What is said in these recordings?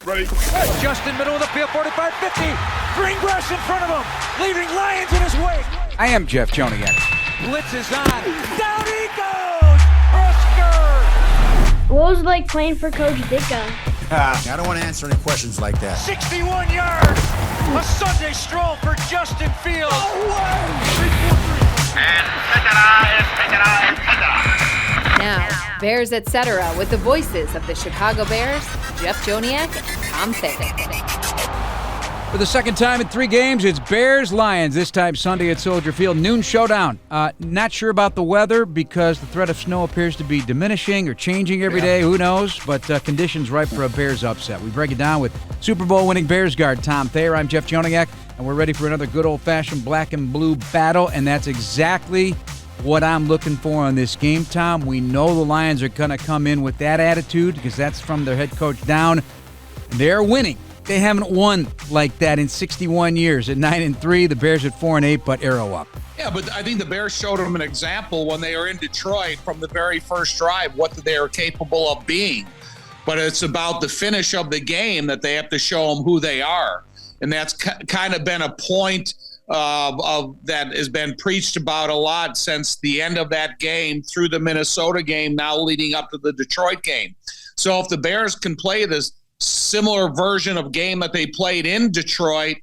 Ready? Justin, middle of the field, 45-50. Green grass in front of him, leaving Lions in his wake. I am Jeff Joniak. Blitz is on. Down he goes! Husker! What was it like playing for Coach Ditka? I don't want to answer any questions like that. 61 yards! A Sunday stroll for Justin Fields. And Now, Bears Etc. with the voices of the Chicago Bears, Jeff Joniak and Tom Thayer. For the second time in 3 games, it's Bears-Lions, this time Sunday at Soldier Field. Noon showdown. Not sure about the weather because the threat of snow appears to be diminishing or changing every day. Who knows? But conditions ripe for a Bears upset. We break it down with Super Bowl winning Bears guard Tom Thayer. I'm Jeff Joniak, and we're ready for another good old-fashioned black and blue battle, and that's exactly what I'm looking for on this game, Tom. We know the Lions are going to come in with that attitude because that's from their head coach down. They're winning. They haven't won like that in 61 years. At 9-3, the Bears at 4-8, but arrow up. Yeah, but I think the Bears showed them an example when they were in Detroit from the very first drive, what they are capable of being. But it's about the finish of the game that they have to show them who they are. And that's kind of been a point of that has been preached about a lot since the end of that game through the Minnesota game, now leading up to the Detroit game. So if the Bears can play this similar version of game that they played in Detroit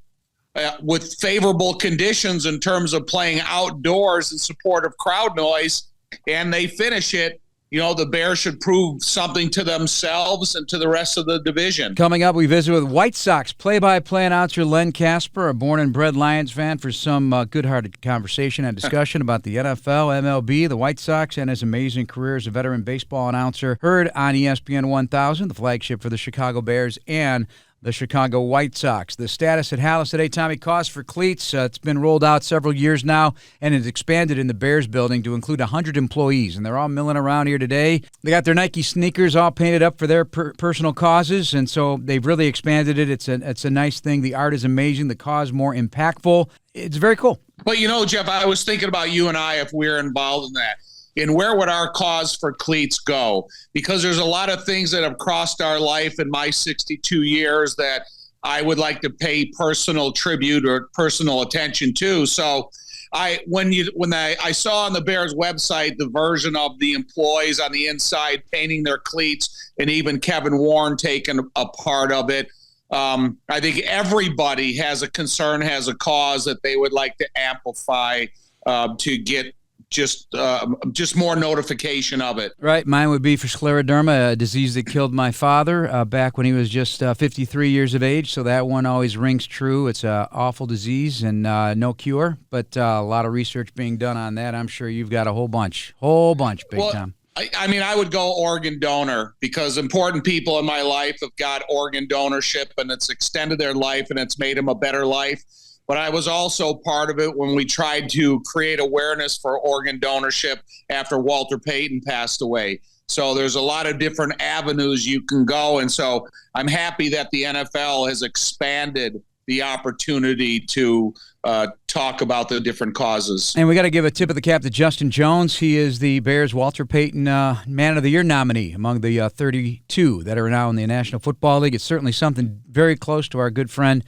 with favorable conditions in terms of playing outdoors in support of crowd noise, and they finish it, you know, the Bears should prove something to themselves and to the rest of the division. Coming up, we visit with White Sox play-by-play announcer Len Kasper, a born and bred Lions fan, for some good-hearted conversation and discussion about the NFL, MLB, the White Sox, and his amazing career as a veteran baseball announcer. Heard on ESPN 1000, the flagship for the Chicago Bears and the Chicago White Sox. The status at Hallis today, Tommy, cost for cleats. It's been rolled out several years now, and it's expanded in the Bears building to include 100 employees, and they're all milling around here today. They got their Nike sneakers all painted up for their personal causes, and so they've really expanded it. It's a nice thing. The art is amazing. The cause more impactful. It's very cool. But, you know, Jeff, I was thinking about you and I if we were involved in that. And where would our cause for cleats go? Because there's a lot of things that have crossed our life in my 62 years that I would like to pay personal tribute or personal attention to. So when I saw on the Bears website the version of the employees on the inside painting their cleats and even Kevin Warren taking a part of it, I think everybody has a concern, has a cause that they would like to amplify to get just more notification of it. Right. Mine would be for scleroderma, a disease that killed my father back when he was just 53 years of age. So that one always rings true. It's an awful disease and no cure, but a lot of research being done on that. I'm sure you've got a whole bunch, big time. I mean, I would go organ donor because important people in my life have got organ donorship and it's extended their life and it's made them a better life. But I was also part of it when we tried to create awareness for organ donorship after Walter Payton passed away. So there's a lot of different avenues you can go. And so I'm happy that the NFL has expanded the opportunity to talk about the different causes. And we got to give a tip of the cap to Justin Jones. He is the Bears' Walter Payton Man of the Year nominee among the 32 that are now in the National Football League. It's certainly something very close to our good friend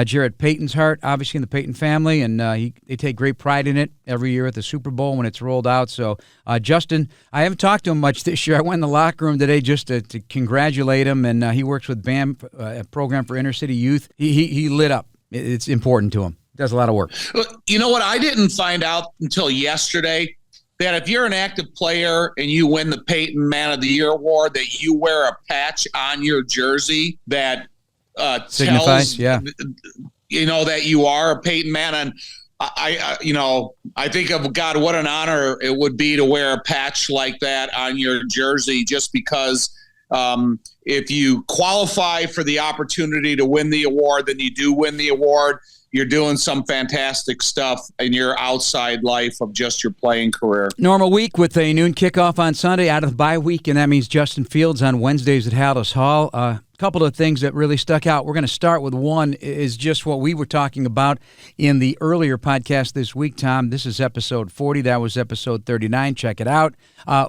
Jarrett Payton's heart, obviously in the Payton family, and they take great pride in it every year at the Super Bowl when it's rolled out. So, Justin, I haven't talked to him much this year. I went in the locker room today just to congratulate him, and he works with BAM, a program for inner city youth. He lit up. It's important to him. Does a lot of work. You know what? I didn't find out until yesterday that if you're an active player and you win the Payton Man of the Year award, that you wear a patch on your jersey that signifies, tells, you know, that you are a Payton man. And I think of God, what an honor it would be to wear a patch like that on your jersey, just because if you qualify for the opportunity to win the award, then you do win the award. You're doing some fantastic stuff in your outside life of just your playing career. Normal week with a noon kickoff on Sunday out of the bye week, and that means Justin Fields on Wednesdays at Hallis Hall. couple of things that really stuck out. We're going to start with one is just what we were talking about in the earlier podcast this week, Tom. This is episode 40. That was episode 39. Check it out.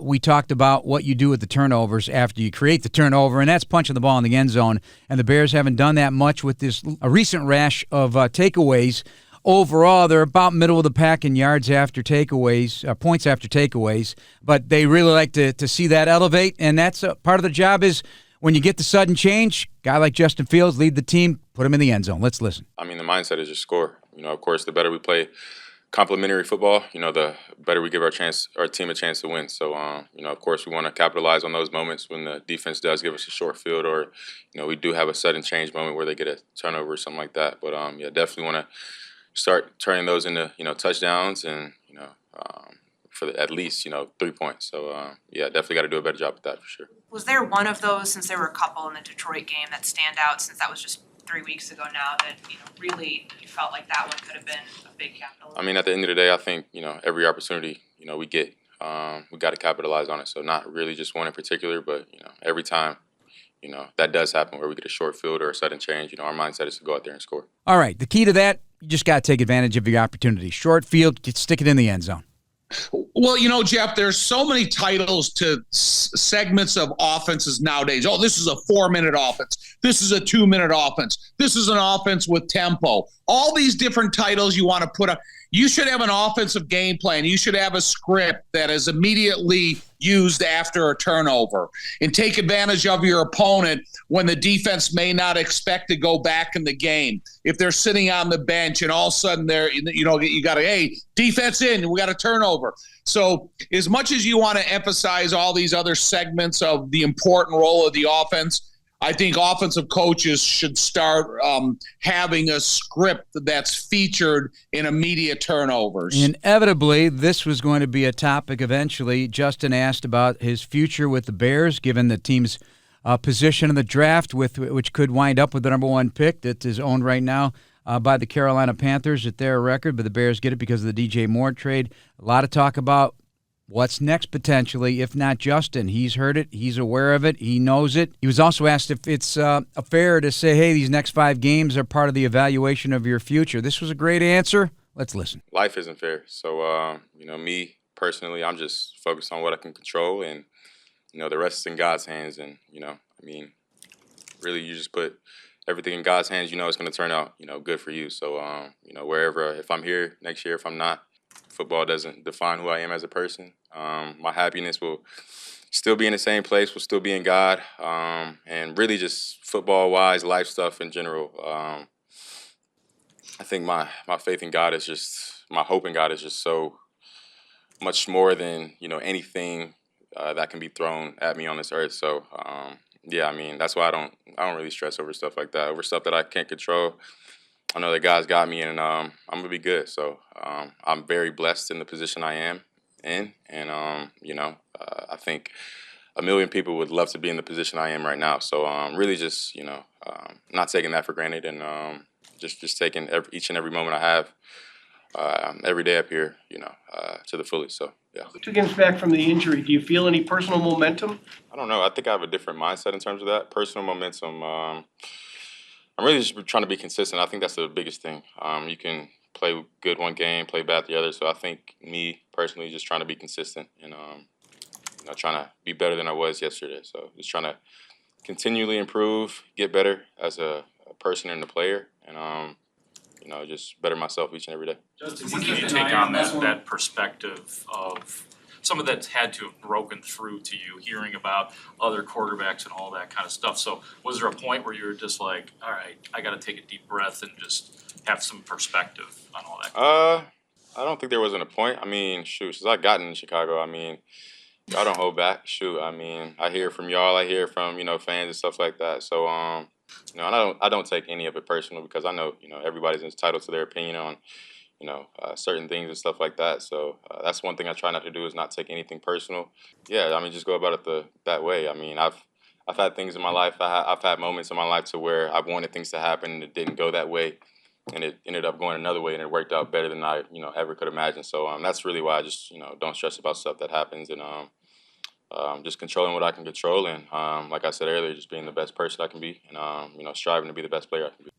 We talked about what you do with the turnovers after you create the turnover, and that's punching the ball in the end zone. And the Bears haven't done that much with this a recent rash of takeaways. Overall, they're about middle of the pack in yards after takeaways, points after takeaways, but they really like to see that elevate, and that's part of the job is when you get the sudden change, guy like Justin Fields, lead the team, put him in the end zone. Let's listen. I mean, the mindset is just score. Of course, the better we play complementary football, the better we give our team a chance to win. So, of course, we want to capitalize on those moments when the defense does give us a short field or, we do have a sudden change moment where they get a turnover or something like that. But, definitely want to start turning those into, touchdowns and, for at least, 3 points. So, definitely got to do a better job with that for sure. Was there one of those, since there were a couple in the Detroit game, that stand out, since that was just 3 weeks ago now, that, really you felt like that one could have been a big capital? I mean, at the end of the day, I think, every opportunity, we get, we got to capitalize on it. So not really just one in particular, but, every time, that does happen where we get a short field or a sudden change, our mindset is to go out there and score. All right, the key to that, you just got to take advantage of your opportunity. Short field, stick it in the end zone. Well, Jeff, there's so many titles to segments of offenses nowadays. Oh, this is a 4-minute offense. This is a 2-minute offense. This is an offense with tempo. All these different titles you want to put up. You should have an offensive game plan. You should have a script that is immediately used after a turnover and take advantage of your opponent when the defense may not expect to go back in the game. If they're sitting on the bench and all of a sudden you got to, hey, defense in, we got a turnover. So as much as you want to emphasize all these other segments of the important role of the offense, I think offensive coaches should start having a script that's featured in immediate turnovers. Inevitably, this was going to be a topic eventually. Justin asked about his future with the Bears, given the team's position in the draft, which could wind up with the number 1 pick that is owned right now by the Carolina Panthers at their record, but the Bears get it because of the DJ Moore trade. A lot of talk about what's next potentially, if not Justin. He's heard it. He's aware of it. He knows it. He was also asked if it's fair to say, hey, these next 5 games are part of the evaluation of your future. This was a great answer. Let's listen. Life isn't fair. So, me personally, I'm just focused on what I can control, and, the rest is in God's hands. And, really you just put everything in God's hands, it's going to turn out, good for you. So, wherever, if I'm here next year, if I'm not, football doesn't define who I am as a person. My happiness will still be in the same place, will still be in God, and really just football-wise, life stuff in general. I think my faith in God is just, my hope in God is just so much more than, anything that can be thrown at me on this earth. So, that's why I don't really stress over stuff like that, over stuff that I can't control. I know that God's got me, and I'm going to be good. So I'm very blessed in the position I am in. And, I think a million people would love to be in the position I am right now. So really just, not taking that for granted, and just taking each and every moment I have every day up here, to the fullest. So, yeah. 2 games back from the injury, do you feel any personal momentum? I don't know. I think I have a different mindset in terms of that. Personal momentum, I'm really just trying to be consistent. I think that's the biggest thing. You can play good one game, play bad the other. So I think me personally just trying to be consistent and trying to be better than I was yesterday. So just trying to continually improve, get better as a person and a player, and just better myself each and every day. Justin, can you take on that perspective of some of that's had to have broken through to you, hearing about other quarterbacks and all that kind of stuff? So was there a point where you were just like, all right, I got to take a deep breath and just have some perspective on all that? I don't think there wasn't a point. I mean, shoot, since I got in Chicago, y'all don't hold back. Shoot, I hear from y'all, I hear from, fans and stuff like that. So, and I don't take any of it personal because I know, everybody's entitled to their opinion on, certain things and stuff like that. So that's one thing I try not to do is not take anything personal. Yeah, just go about it that way. I've had things in my life. I've had moments in my life to where I've wanted things to happen and it didn't go that way, and it ended up going another way, and it worked out better than I ever could imagine. So that's really why I just don't stress about stuff that happens, and just controlling what I can control, and like I said earlier, just being the best person I can be, and striving to be the best player I can be.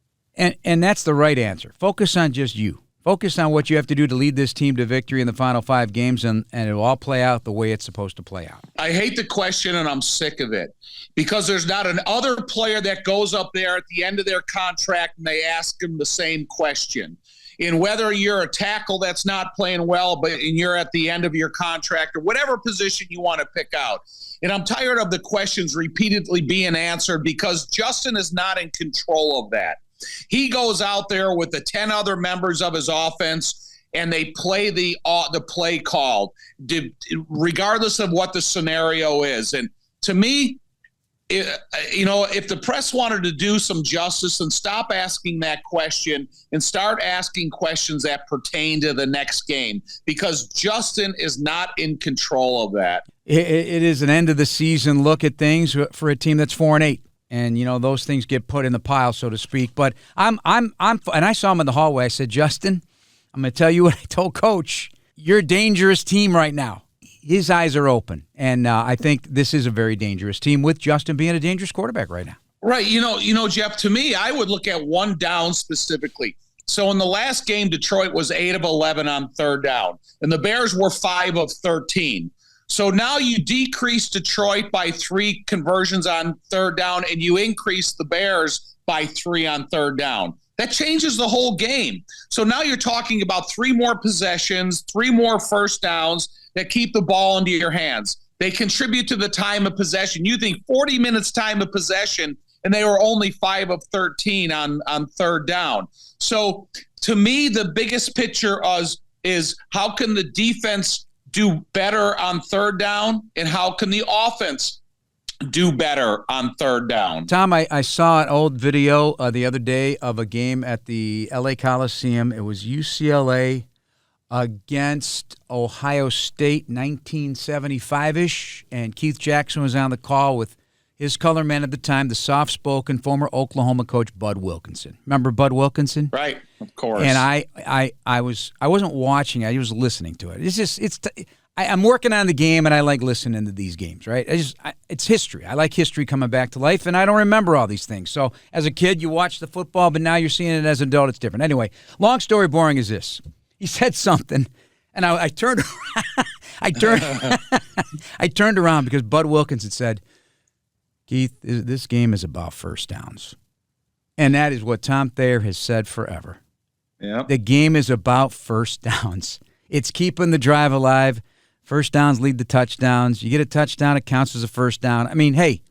And that's the right answer. Focus on just you. Focus on what you have to do to lead this team to victory in the final 5 games, and it'll all play out the way it's supposed to play out. I hate the question, and I'm sick of it, because there's not another player that goes up there at the end of their contract and they ask him the same question. In whether you're a tackle that's not playing well, but you're at the end of your contract, or whatever position you want to pick out. And I'm tired of the questions repeatedly being answered, because Justin is not in control of that. He goes out there with the 10 other members of his offense, and they play the play called, regardless of what the scenario is. And to me, if the press wanted to do some justice and stop asking that question and start asking questions that pertain to the next game, because Justin is not in control of that. It is an end of the season look at things for a team that's 4-8. And, those things get put in the pile, so to speak. But and I saw him in the hallway. I said, Justin, I'm going to tell you what I told Coach. You're a dangerous team right now. His eyes are open. And I think this is a very dangerous team, with Justin being a dangerous quarterback right now. Right. Jeff, to me, I would look at one down specifically. So in the last game, Detroit was 8 of 11 on third down, and the Bears were 5 of 13. So now you decrease Detroit by 3 conversions on third down, and you increase the Bears by 3 on third down. That changes the whole game. So now you're talking about 3 more possessions, 3 more first downs that keep the ball into your hands. They contribute to the time of possession. You think 40 minutes time of possession, and they were only 5 of 13 on third down. So to me, the biggest picture is how can the defense do better on third down, and how can the offense do better on third down? Tom, I saw an old video the other day of a game at the L.A. Coliseum. It was UCLA against Ohio State, 1975-ish, and Keith Jackson was on the call with his color man at the time, the soft-spoken former Oklahoma coach Bud Wilkinson. Remember Bud Wilkinson? Right, of course. And I wasn't watching. I was listening to it. I'm working on the game, and I like listening to these games. Right? It's history. I like history coming back to life, and I don't remember all these things. So as a kid, you watch the football, but now you're seeing it as an adult. It's different. Anyway, long story boring is this: he said something, and I turned. I turned around because Bud Wilkinson said, Keith, this game is about first downs. And that is what Tom Thayer has said forever. Yep. The game is about first downs. It's keeping the drive alive. First downs lead to touchdowns. You get a touchdown, it counts as a first down. I mean, hey,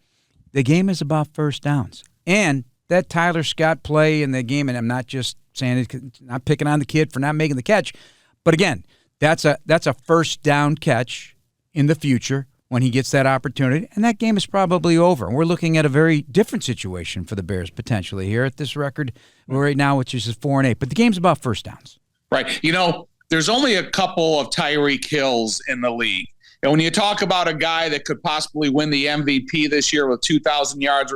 the game is about first downs. And that Tyler Scott play in the game, and I'm not just saying it, not picking on the kid for not making the catch, but again, that's a first down catch in the future when he gets that opportunity, and that game is probably over. And we're looking at a very different situation for the Bears potentially here at this record right now, which is 4-8. But the game's about first downs. Right. There's only a couple of Tyreek Hills in the league. And when you talk about a guy that could possibly win the MVP this year with 2,000 yards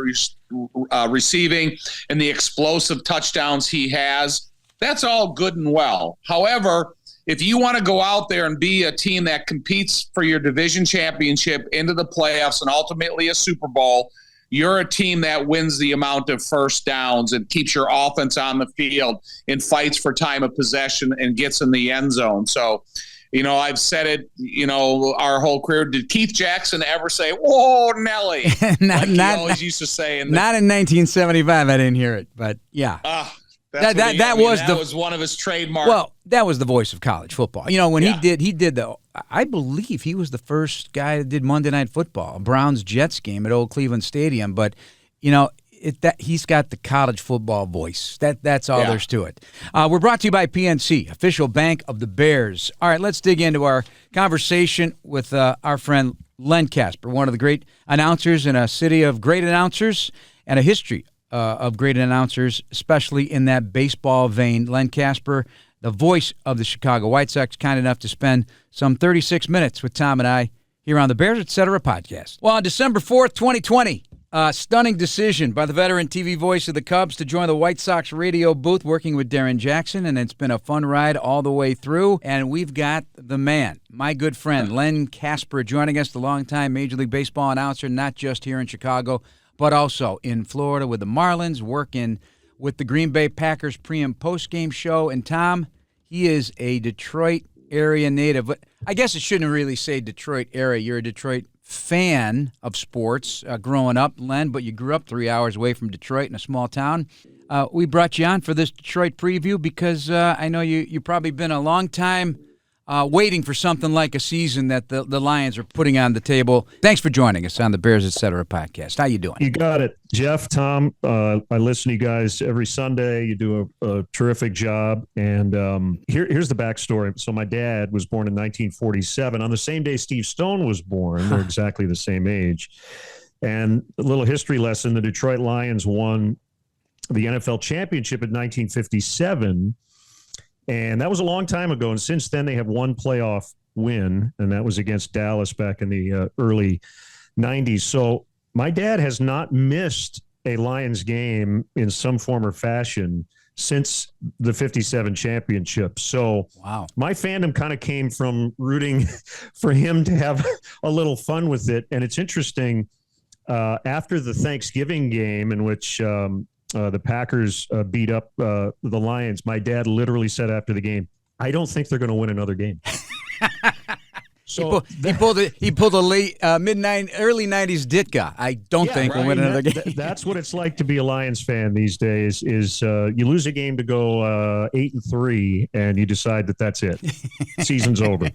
receiving and the explosive touchdowns he has, that's all good and well. However, if you want to go out there and be a team that competes for your division championship into the playoffs and ultimately a Super Bowl, you're a team that wins the amount of first downs and keeps your offense on the field and fights for time of possession and gets in the end zone. So, I've said it, our whole career. Did Keith Jackson ever say, "Whoa, Nelly"? He always used to say. Not in 1975. I didn't hear it, but yeah. That was one of his trademarks. Well, that was the voice of college football. When he did I believe he was the first guy that did Monday Night Football, a Browns-Jets game at Old Cleveland Stadium. But, he's got the college football voice. That's all there's to it. We're brought to you by PNC, official bank of the Bears. All right, let's dig into our conversation with our friend Len Kasper, one of the great announcers in a city of great announcers and a history of great announcers, especially in that baseball vein. Len Kasper, the voice of the Chicago White Sox, kind enough to spend some 36 minutes with Tom and I here on the Bears, Etc. podcast. Well, on December 4th, 2020, stunning decision by the veteran TV voice of the Cubs to join the White Sox radio booth working with Darren Jackson, and it's been a fun ride all the way through. And we've got the man, my good friend, Len Kasper, joining us, the longtime Major League Baseball announcer, not just here in Chicago, but also in Florida with the Marlins, working with the Green Bay Packers pre- and post-game show. And, Tom, he is a Detroit area native. I guess it shouldn't really say Detroit area. You're a Detroit fan of sports growing up, Len, but you grew up 3 hours away from Detroit in a small town. We brought you on for this Detroit preview because I know you've probably been a long time waiting for something like a season that the Lions are putting on the table. Thanks for joining us on the Bears Etc. podcast. How you doing? You got it. Jeff, Tom, I listen to you guys every Sunday. You do a terrific job. And here's the backstory. So my dad was born in 1947. On the same day Steve Stone was born. They're exactly the same age. And a little history lesson, the Detroit Lions won the NFL championship in 1957. And that was a long time ago. And since then, they have one playoff win, and that was against Dallas back in the early 90s. So my dad has not missed a Lions game in some form or fashion since the 57 championship. So wow, my fandom kind of came from rooting for him to have a little fun with it. And it's interesting, after the Thanksgiving game in which the Packers beat up the Lions, my dad literally said after the game, I don't think they're going to win another game. So he pulled a late early 90s Ditka. I don't think we'll win another game. That's what it's like to be a Lions fan these days. Is you lose a game to go 8-3, and you decide that that's it. Season's over.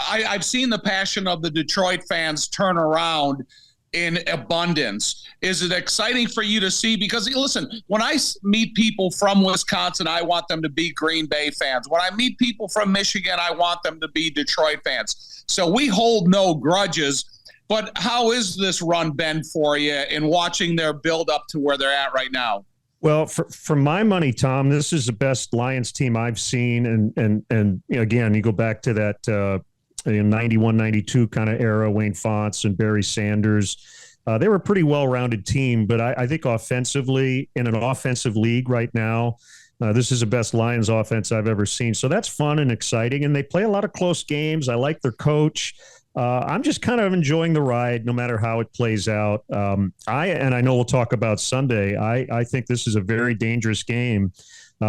I've seen the passion of the Detroit fans turn around in abundance. Is it exciting for you to see? Because listen, when I meet people from Wisconsin, I want them to be Green Bay fans. When I meet people from Michigan, I want them to be Detroit fans. So we hold no grudges. But how is this run been for you in watching their build up to where they're at right now? Well, for my money, Tom, this is the best Lions team I've seen. And again, you go back to that 91, 92 kind of era, Wayne Fonts and Barry Sanders. They were a pretty well-rounded team, but I think offensively, in an offensive league right now, this is the best Lions offense I've ever seen. So that's fun and exciting, and they play a lot of close games. I like their coach. I'm just kind of enjoying the ride no matter how it plays out. I know we'll talk about Sunday. I think this is a very dangerous game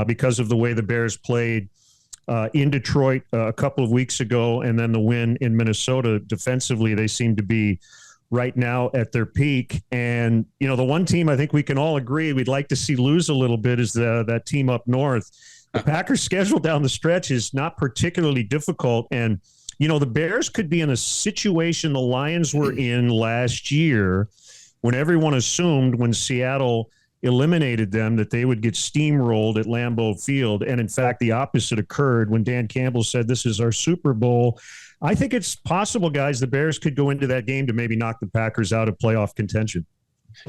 because of the way the Bears played in Detroit a couple of weeks ago, and then the win in Minnesota. Defensively, they seem to be right now at their peak. And, the one team I think we can all agree we'd like to see lose a little bit is that team up north. The Packers' schedule down the stretch is not particularly difficult. And, the Bears could be in a situation the Lions were in last year when everyone assumed when Seattle eliminated them that they would get steamrolled at Lambeau Field. And in fact, the opposite occurred when Dan Campbell said, this is our Super Bowl. I think it's possible, guys, the Bears could go into that game to maybe knock the Packers out of playoff contention.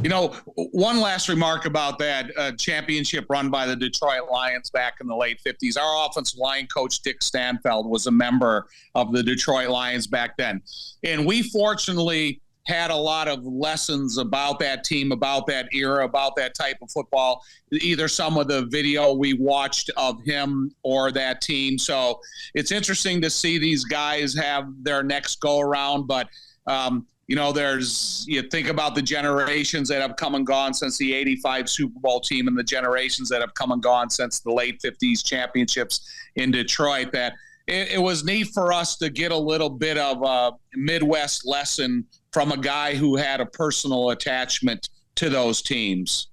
One last remark about that championship run by the Detroit Lions back in the late 50s. Our offensive line coach, Dick Stanfeld, was a member of the Detroit Lions back then. And we fortunately had a lot of lessons about that team, about that era, about that type of football, either some of the video we watched of him or that team. So it's interesting to see these guys have their next go around. But, you think about the generations that have come and gone since the 85 Super Bowl team and the generations that have come and gone since the late 50s championships in Detroit, that it was neat for us to get a little bit of a Midwest lesson from a guy who had a personal attachment to those teams.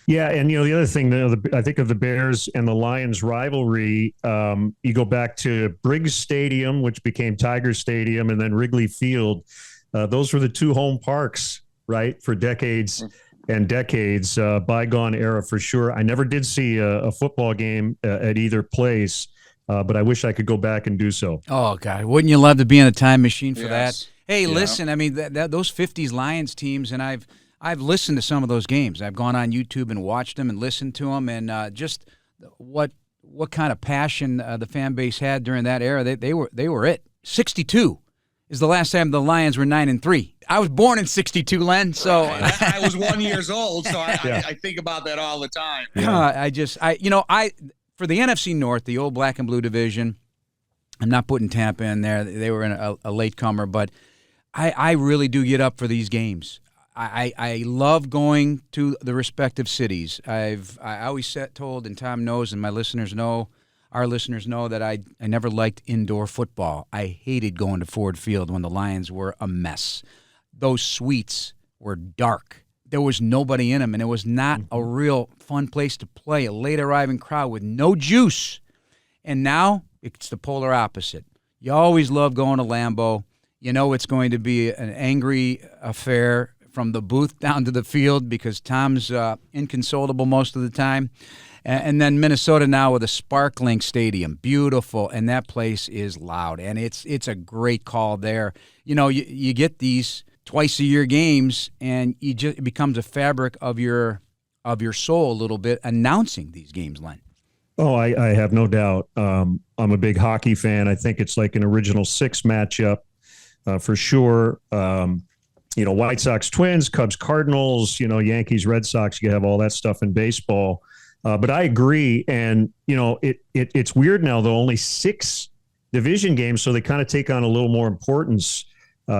Yeah, and the other thing, I think of the Bears and the Lions rivalry, you go back to Briggs Stadium, which became Tiger Stadium, and then Wrigley Field. Those were the two home parks, right, for decades and decades, bygone era for sure. I never did see a football game at either place, but I wish I could go back and do so. Oh, God. Wouldn't you love to be in a time machine for Yes. that? Hey, listen, I mean, those 50s Lions teams, and I've listened to some of those games. I've gone on YouTube and watched them and listened to them, and just what kind of passion the fan base had during that era. They were it. 62 is the last time the Lions were 9-3. I was born in 62, Len, so I was 1 year old, so I think about that all the time. for the NFC North, the old black and blue division, I'm not putting Tampa in there. They were in a late comer, but I really do get up for these games. I love going to the respective cities. I always told, and Tom knows, and my listeners know, our listeners know that I never liked indoor football. I hated going to Ford Field when the Lions were a mess. Those suites were dark. There was nobody in them, and it was not a real fun place to play. A late arriving crowd with no juice. And now it's the polar opposite. You always love going to Lambeau. You know it's going to be an angry affair from the booth down to the field because Tom's inconsolable most of the time. And then Minnesota now with a sparkling stadium, beautiful, and that place is loud. And it's a great call there. You know, you get these twice-a-year games, and it becomes a fabric of your soul a little bit, announcing these games, Len. Oh, I have no doubt. I'm a big hockey fan. I think it's like an original six matchup for sure. White Sox Twins, Cubs Cardinals, Yankees Red Sox. You have all that stuff in baseball. But I agree. And, it's weird now, though, only 6 division games, so they kind of take on a little more importance,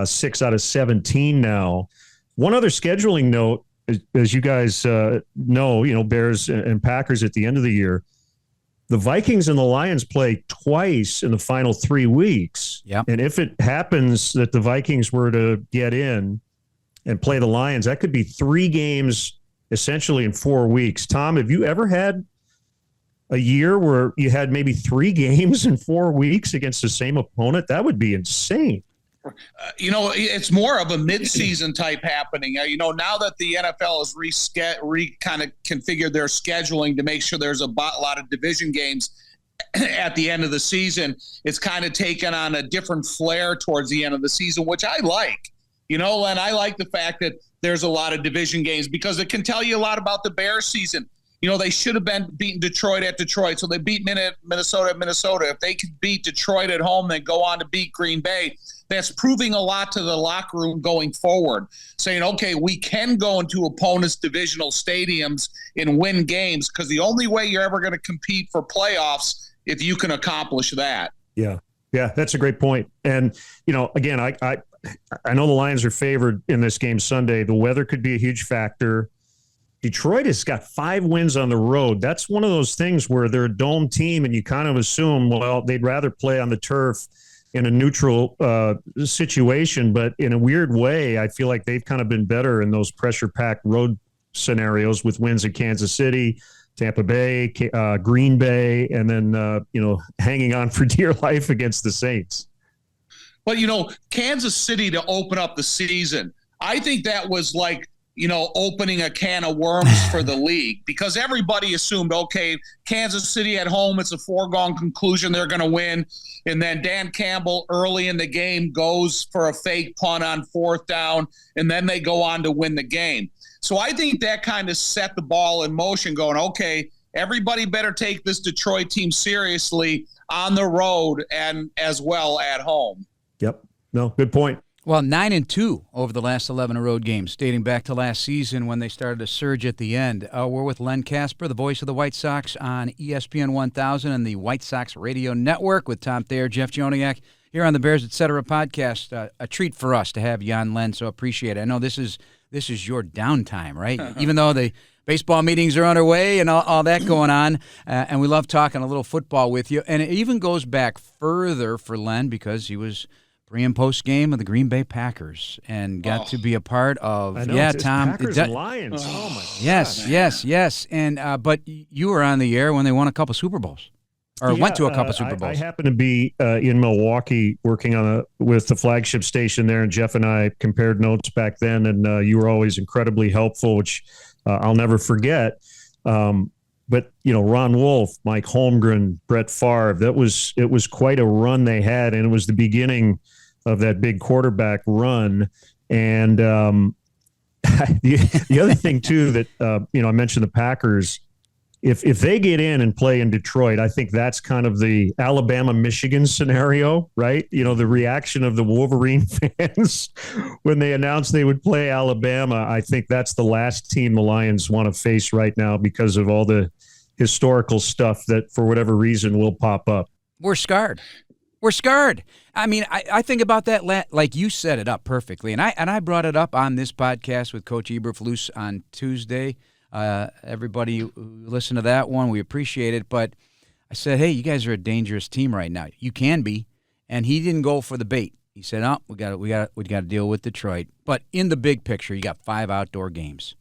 6 out of 17 now. One other scheduling note, as you guys know, Bears and Packers at the end of the year, the Vikings and the Lions play twice in the final 3 weeks. Yep. And if it happens that the Vikings were to get in and play the Lions, that could be 3 games essentially in 4 weeks. Tom, have you ever had a year where you had maybe 3 games in 4 weeks against the same opponent? That would be insane. It's more of a midseason type happening. Now that the NFL has kind of configured their scheduling to make sure there's a lot of division games at the end of the season, it's kind of taken on a different flair towards the end of the season, which I like. Len, I like the fact that there's a lot of division games because it can tell you a lot about the Bears season. They should have been beating Detroit at Detroit, so they beat Minnesota at Minnesota. If they could beat Detroit at home, then go on to beat Green Bay. That's proving a lot to the locker room going forward, saying, okay, we can go into opponents' divisional stadiums and win games because the only way you're ever going to compete for playoffs if you can accomplish that. Yeah, that's a great point. And, again, I know the Lions are favored in this game Sunday. The weather could be a huge factor. Detroit has got 5 wins on the road. That's one of those things where they're a dome team and you kind of assume, well, they'd rather play on the turf in a neutral situation. But in a weird way, I feel like they've kind of been better in those pressure-packed road scenarios with wins in Kansas City, Tampa Bay, Green Bay, and then, hanging on for dear life against the Saints. But, Kansas City to open up the season, I think that was like, opening a can of worms for the league because everybody assumed, okay, Kansas City at home, it's a foregone conclusion they're going to win. And then Dan Campbell early in the game goes for a fake punt on 4th down, and then they go on to win the game. So I think that kind of set the ball in motion going, okay, everybody better take this Detroit team seriously on the road and as well at home. Yep. No, good point. Well, 9-2 over the last 11 road games, dating back to last season when they started to surge at the end. We're with Len Kasper, the voice of the White Sox on ESPN 1000 and the White Sox Radio Network with Tom Thayer, Jeff Joniak, here on the Bears Etc. podcast. A treat for us to have you on, Len, so appreciate it. I know this is your downtime, right? Even though the baseball meetings are underway and all that going on, and we love talking a little football with you. And it even goes back further for Len because he was pre- and post-game of the Green Bay Packers and got to be a part of. I know, Tom. Packers and Lions. Oh my God. Yes. And but you were on the air when they won a couple Super Bowls, or went to a couple Super Bowls. I happened to be in Milwaukee working with the flagship station there, and Jeff and I compared notes back then, and you were always incredibly helpful, which I'll never forget. But Ron Wolf, Mike Holmgren, Brett Favre, it was quite a run they had, and it was the beginning of that big quarterback run. And the other thing too that I mentioned the Packers. If they get in and play in Detroit, I think that's kind of the Alabama-Michigan scenario, right? The reaction of the Wolverine fans when they announced they would play Alabama. I think that's the last team the Lions want to face right now because of all the historical stuff that, for whatever reason, will pop up. We're scarred. We're scarred. I mean, I think about that like you set it up perfectly, and I brought it up on this podcast with Coach Eberflus on Tuesday. Everybody who listened to that one, we appreciate it. But I said, hey, you guys are a dangerous team right now. You can be, and he didn't go for the bait. He said, "Oh, we got to deal with Detroit." But in the big picture, you got 5 outdoor games.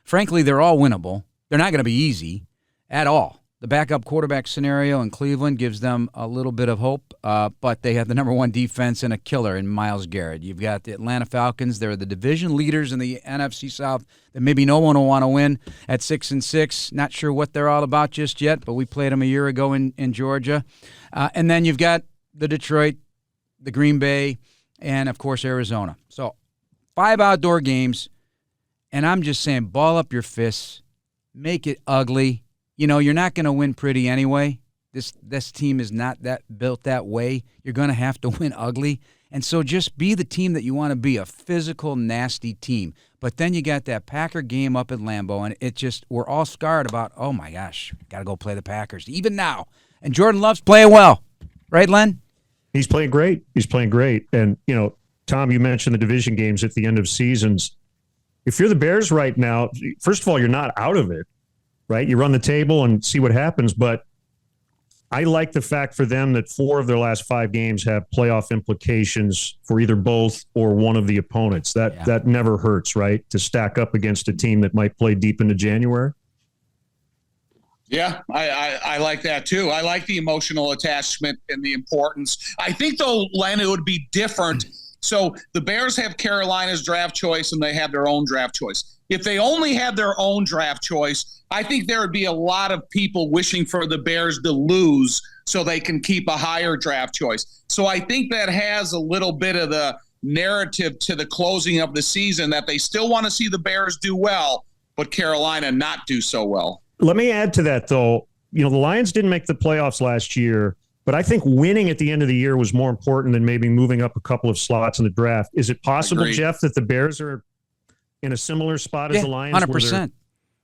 Frankly, they're all winnable. They're not going to be easy at all. The backup quarterback scenario in Cleveland gives them a little bit of hope, but they have the number 1 defense and a killer in Myles Garrett. You've got the Atlanta Falcons. They're the division leaders in the NFC South that maybe no one will want to win at 6-6. Not sure what they're all about just yet, but we played them a year ago in Georgia. And then you've got the Detroit, the Green Bay, and, of course, Arizona. So 5 outdoor games, and I'm just saying ball up your fists, make it ugly. You know, you're not going to win pretty anyway. This team is not built that way. You're going to have to win ugly. And so just be the team that you want to be, a physical, nasty team. But then you got that Packer game up at Lambeau, and we're all scarred about, oh, my gosh, got to go play the Packers, even now. And Jordan Love's playing well. Right, Len? He's playing great. And, you know, Tom, you mentioned the division games at the end of seasons. If you're the Bears right now, first of all, you're not out of it. Right? You run the table and see what happens, but I like the fact for them that 4 of their last 5 games have playoff implications for either both or one of the opponents. That never hurts, right? To stack up against a team that might play deep into January. Yeah, I like that too. I like the emotional attachment and the importance. I think, though, Len, it would be different. So the Bears have Carolina's draft choice and they have their own draft choice. If they only had their own draft choice, I think there would be a lot of people wishing for the Bears to lose so they can keep a higher draft choice. So I think that has a little bit of the narrative to the closing of the season that they still want to see the Bears do well, but Carolina not do so well. Let me add to that, though. You know, the Lions didn't make the playoffs last year, but I think winning at the end of the year was more important than maybe moving up a couple of slots in the draft. Is it possible, Agreed. Jeff, that the Bears are in a similar spot as the Lions? 100%.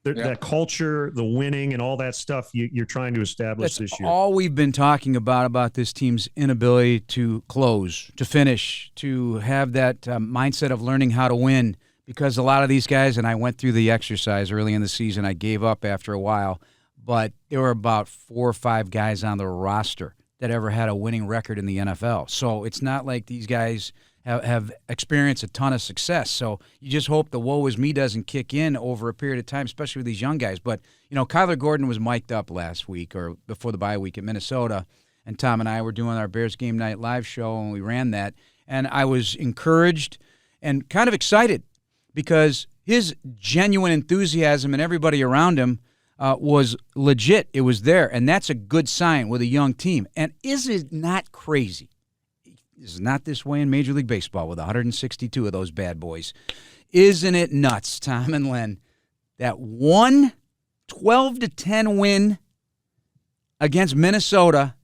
That culture, the winning, and all that stuff you're trying to establish this year. All we've been talking about this team's inability to close, to finish, to have that mindset of learning how to win. Because a lot of these guys, and I went through the exercise early in the season, I gave up after a while, but there were about 4 or 5 guys on the roster that ever had a winning record in the NFL. So it's not like these guys have experienced a ton of success. So you just hope the woe is me doesn't kick in over a period of time, especially with these young guys. But, you know, Kyler Gordon was mic'd up last week or before the bye week at Minnesota, and Tom and I were doing our Bears Game Night live show, and we ran that. And I was encouraged and kind of excited because his genuine enthusiasm and everybody around him was legit. It was there, and that's a good sign with a young team. And is it not crazy? It's not this way in Major League Baseball with 162 of those bad boys. Isn't it nuts, Tom and Len, that one 12-10 win against Minnesota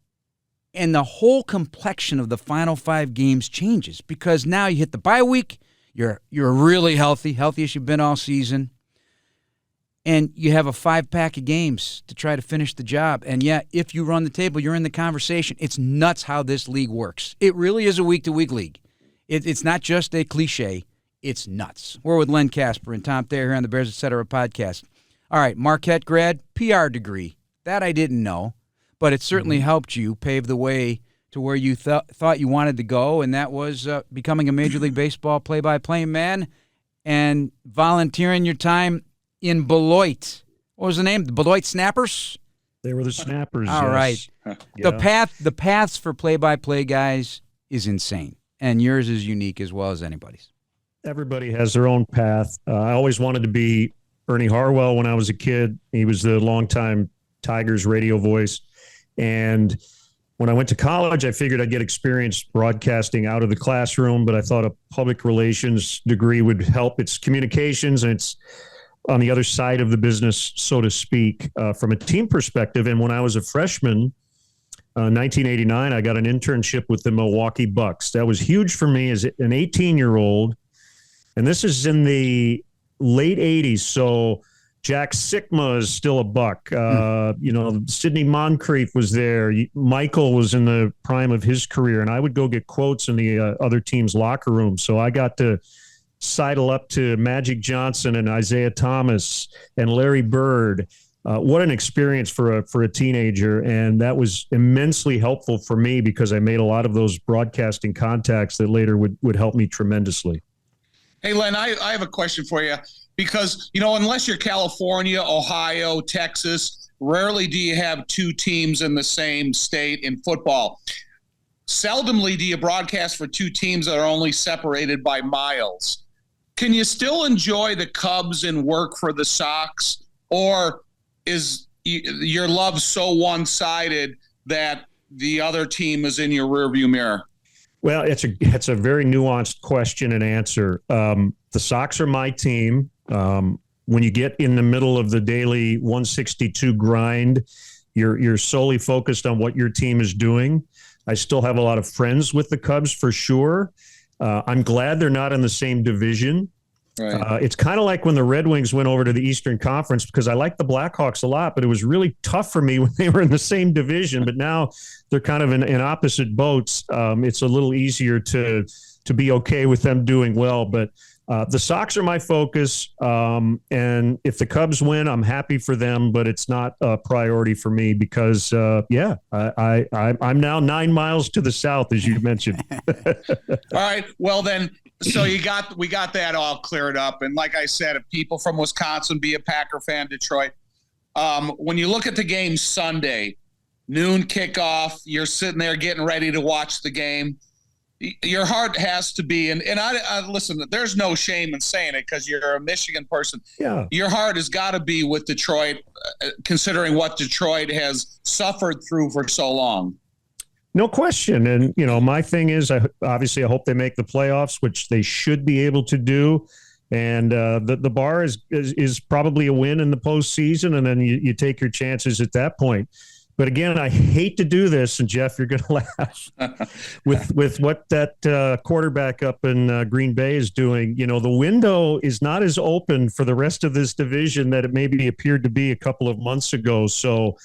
and the whole complexion of the final 5 games changes because now you hit the bye week, you're really healthy as you've been all season, and you have a 5-pack of games to try to finish the job. And, yeah, if you run the table, you're in the conversation. It's nuts how this league works. It really is a week-to-week league. It's not just a cliche. It's nuts. We're with Len Kasper and Tom Thayer here on the Bears Etc. podcast. All right, Marquette grad, PR degree. That I didn't know, but it certainly helped you pave the way to where you thought you wanted to go, and that was becoming a Major League Baseball play-by-play man and volunteering your time in Beloit. What was the name? The Beloit Snappers? They were the Snappers. All yes. right. Yeah. The paths for play-by-play guys is insane, and yours is unique as well as anybody's. Everybody has their own path. I always wanted to be Ernie Harwell when I was a kid. He was the longtime Tigers radio voice. And when I went to college, I figured I'd get experience broadcasting out of the classroom, but I thought a public relations degree would help. It's communications, and it's on the other side of the business, so to speak, from a team perspective. And when I was a freshman, 1989, I got an internship with the Milwaukee Bucks. That was huge for me as an 18-year-old. And this is in the late 80s. So Jack Sikma is still a buck. Sidney Moncrief was there. Michael was in the prime of his career, and I would go get quotes in the other team's locker room. So I got to sidle up to Magic Johnson and Isaiah Thomas and Larry Bird. What an experience for a teenager, and that was immensely helpful for me because I made a lot of those broadcasting contacts that later would help me tremendously. Hey, Len, I have a question for you because, unless you're California, Ohio, Texas, rarely do you have two teams in the same state in football. Seldomly do you broadcast for two teams that are only separated by miles. Can you still enjoy the Cubs and work for the Sox, or is your love so one-sided that the other team is in your rearview mirror? Well, it's a very nuanced question and answer. The Sox are my team. When you get in the middle of the daily 162 grind, you're solely focused on what your team is doing. I still have a lot of friends with the Cubs for sure. I'm glad they're not in the same division. Right. It's kind of like when the Red Wings went over to the Eastern Conference, because I like the Blackhawks a lot, but it was really tough for me when they were in the same division. But now they're kind of in opposite boats. It's a little easier to be okay with them doing well. But the Sox are my focus. And if the Cubs win, I'm happy for them, but it's not a priority for me because, I'm now 9 miles to the south, as you mentioned. All right. Well, then. So we got that all cleared up. And like I said, if people from Wisconsin, be a Packer fan, Detroit, when you look at the game Sunday, noon kickoff, you're sitting there getting ready to watch the game. Your heart has to be, and I listen, there's no shame in saying it because you're a Michigan person. Yeah. Your heart has got to be with Detroit, considering what Detroit has suffered through for so long. No question. And, my thing is, I hope they make the playoffs, which they should be able to do. And the bar is probably a win in the postseason, and then you take your chances at that point. But again, I hate to do this, and Jeff, you're going to laugh with what that quarterback up in Green Bay is doing. The window is not as open for the rest of this division that it maybe appeared to be a couple of months ago. So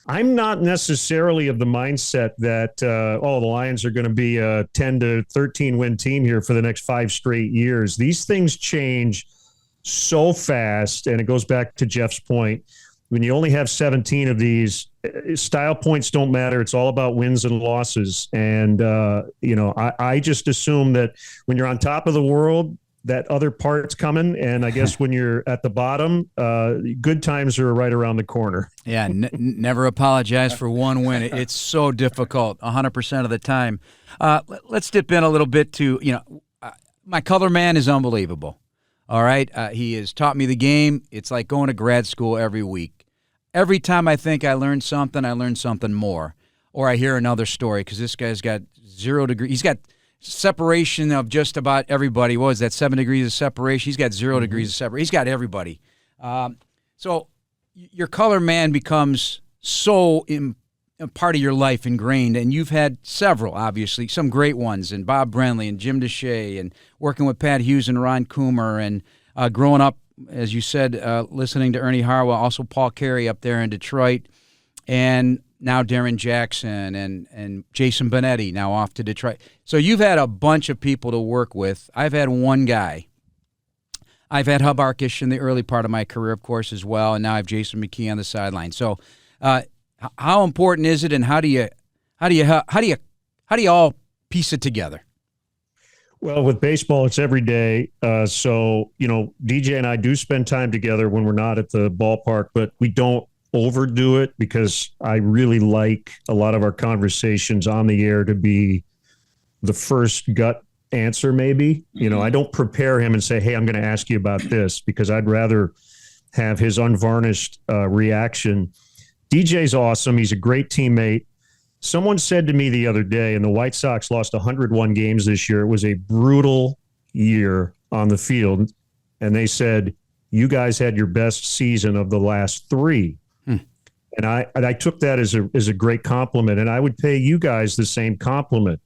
I'm not necessarily of the mindset that, the Lions are going to be a 10 to 13 win team here for the next 5 straight years. These things change so fast. And it goes back to Jeff's point. When you only have 17 of these, style points don't matter. It's all about wins and losses. And, I just assume that when you're on top of the world, that other part's coming. And I guess when you're at the bottom, good times are right around the corner. Yeah, never apologize for one win. It's so difficult 100% of the time. Let's dip in a little bit to, my color man is unbelievable. All right. He has taught me the game. It's like going to grad school every week. Every time I think I learned something more. Or I hear another story because this guy's got 0 degrees. He's got separation of just about everybody. What was that, 7 degrees of separation? He's got 0 degrees of separation. He's got everybody. So your color man becomes so a part of your life ingrained, and you've had several, obviously, some great ones, and Bob Brenly and Jim Deshea, and working with Pat Hughes and Ron Coomer, and growing up, as you said, listening to Ernie Harwell, also Paul Carey up there in Detroit, and now Darren Jackson and Jason Benetti now off to Detroit. So you've had a bunch of people to work with. I've had one guy. I've had Hub Arkish in the early part of my career, of course, as well, and now I have Jason McKee on the sideline. So how important is it, and how do you all piece it together? Well, with baseball, it's every day. So, DJ and I do spend time together when we're not at the ballpark, but we don't overdo it because I really like a lot of our conversations on the air to be the first gut answer, maybe. I don't prepare him and say, hey, I'm going to ask you about this, because I'd rather have his unvarnished reaction. DJ's awesome. He's a great teammate. Someone said to me the other day, and the White Sox lost 101 games this year. It was a brutal year on the field. And they said, you guys had your best season of the last 3. And I took that as a great compliment, and I would pay you guys the same compliment.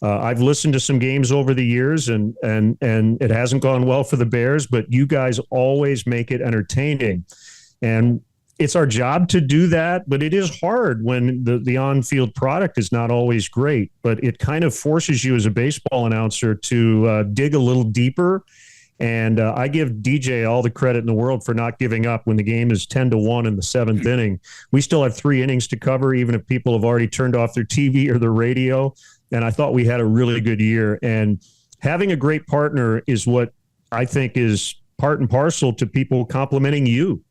I've listened to some games over the years, and it hasn't gone well for the Bears, but you guys always make it entertaining. And it's our job to do that, but it is hard when the on-field product is not always great. But it kind of forces you as a baseball announcer to dig a little deeper. And I give DJ all the credit in the world for not giving up when the game is 10-1 in the seventh inning. We still have 3 innings to cover, even if people have already turned off their TV or their radio. And I thought we had a really good year. And having a great partner is what I think is part and parcel to people complimenting you.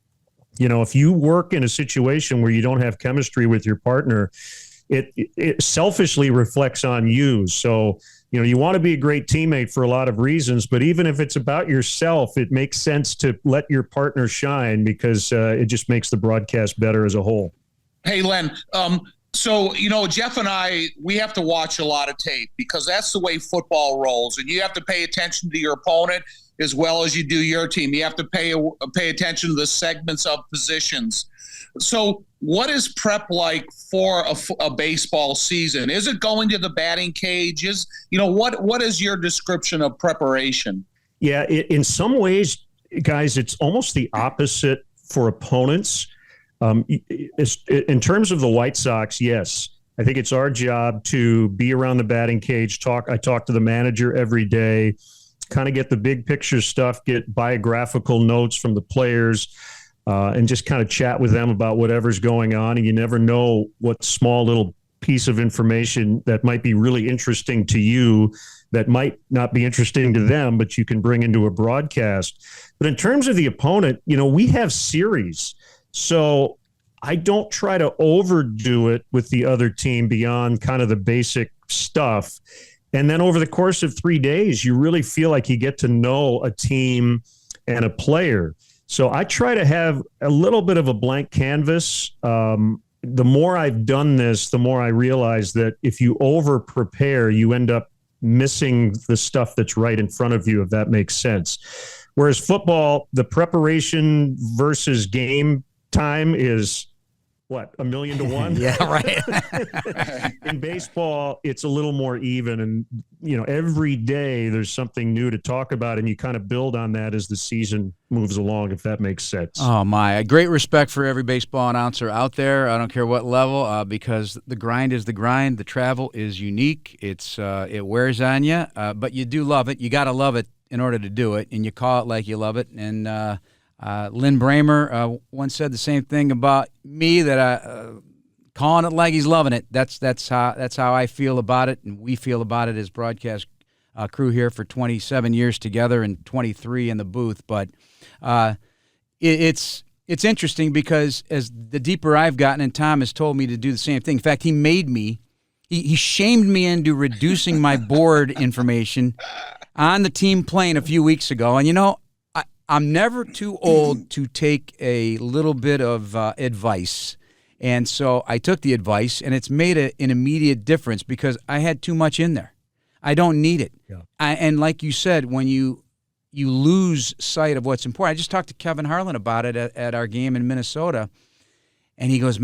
You know, if you work in a situation where you don't have chemistry with your partner, it selfishly reflects on you. So, you know, you want to be a great teammate for a lot of reasons, but even if it's about yourself, it makes sense to let your partner shine because it just makes the broadcast better as a whole. Hey, Len, so, you know, Jeff and I, we have to watch a lot of tape because that's the way football rolls. And you have to pay attention to your opponent as well as you do your team. You have to pay attention to the segments of positions. So what is prep like for a baseball season? Is it going to the batting cage? What is your description of preparation? Yeah, in some ways, guys, it's almost the opposite for opponents. In terms of the White Sox, yes, I think it's our job to be around the batting cage. I talk to the manager every day, kind of get the big picture stuff, get biographical notes from the players, and just kind of chat with them about whatever's going on. And you never know what small little piece of information that might be really interesting to you that might not be interesting to them, but you can bring into a broadcast. But in terms of the opponent, you know, we have series. So I don't try to overdo it with the other team beyond kind of the basic stuff. And then over the course of 3 days, you really feel like you get to know a team and a player. So I try to have a little bit of a blank canvas. The more I've done this, the more I realize that if you over prepare, you end up missing the stuff that's right in front of you, if that makes sense. Whereas football, the preparation versus game time is what, 1,000,000 to 1? Yeah, right. In baseball, it's a little more even. And, you know, every day there's something new to talk about, and you kind of build on that as the season moves along, if that makes sense. Oh, my. A great respect for every baseball announcer out there. I don't care what level, because the grind is the grind. The travel is unique. It wears on you, but you do love it. You got to love it in order to do it, and you call it like you love it. And Lynn Bramer once said the same thing about me, that calling it like he's loving it. That's how I feel about it, and we feel about it as broadcast crew here for 27 years together and 23 in the booth. But it's interesting because as the deeper I've gotten, and Tom has told me to do the same thing. In fact, he made me. He shamed me into reducing my board information on the team plane a few weeks ago, and you know, I'm never too old to take a little bit of advice. And so I took the advice, and it's made an immediate difference because I had too much in there. I don't need it. Yeah. And like you said, when you lose sight of what's important. I just talked to Kevin Harlan about it at our game in Minnesota, and he goes,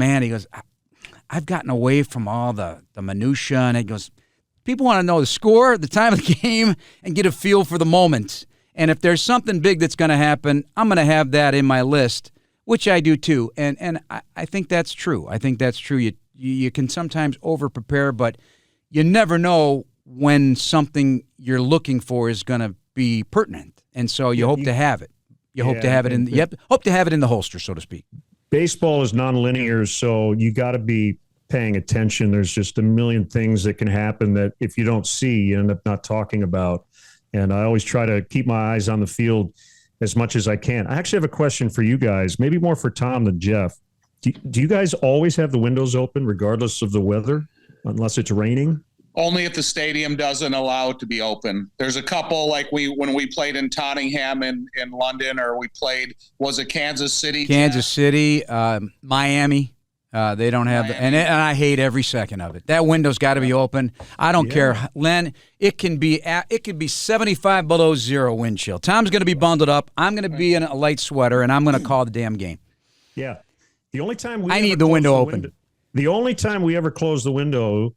I've gotten away from all the minutia, and he goes, people want to know the score, the time of the game, and get a feel for the moment. And if there's something big that's going to happen, I'm going to have that in my list, which I do too. And I think that's true. I think that's true. You can sometimes over-prepare, but you never know when something you're looking for is going to be pertinent. And so you hope to have it. You hope to have it hope to have it in the holster, so to speak. Baseball is nonlinear, so you got to be paying attention. There's just a million things that can happen that if you don't see, you end up not talking about. And I always try to keep my eyes on the field as much as I can. I actually have a question for you guys, maybe more for Tom than Jeff. Do you guys always have the windows open regardless of the weather, unless it's raining? Only if the stadium doesn't allow it to be open. There's a couple, like when we played in Tottenham in London, or we played, was it Kansas City? Kansas City, Miami. They don't have and I hate every second of it. That window's got to be open. I don't care, Len. It can be 75 below zero wind chill. Tom's going to be bundled up. I'm going to be in a light sweater, and I'm going to call the damn game. Yeah, the only time I need the window open. The only time we ever close the window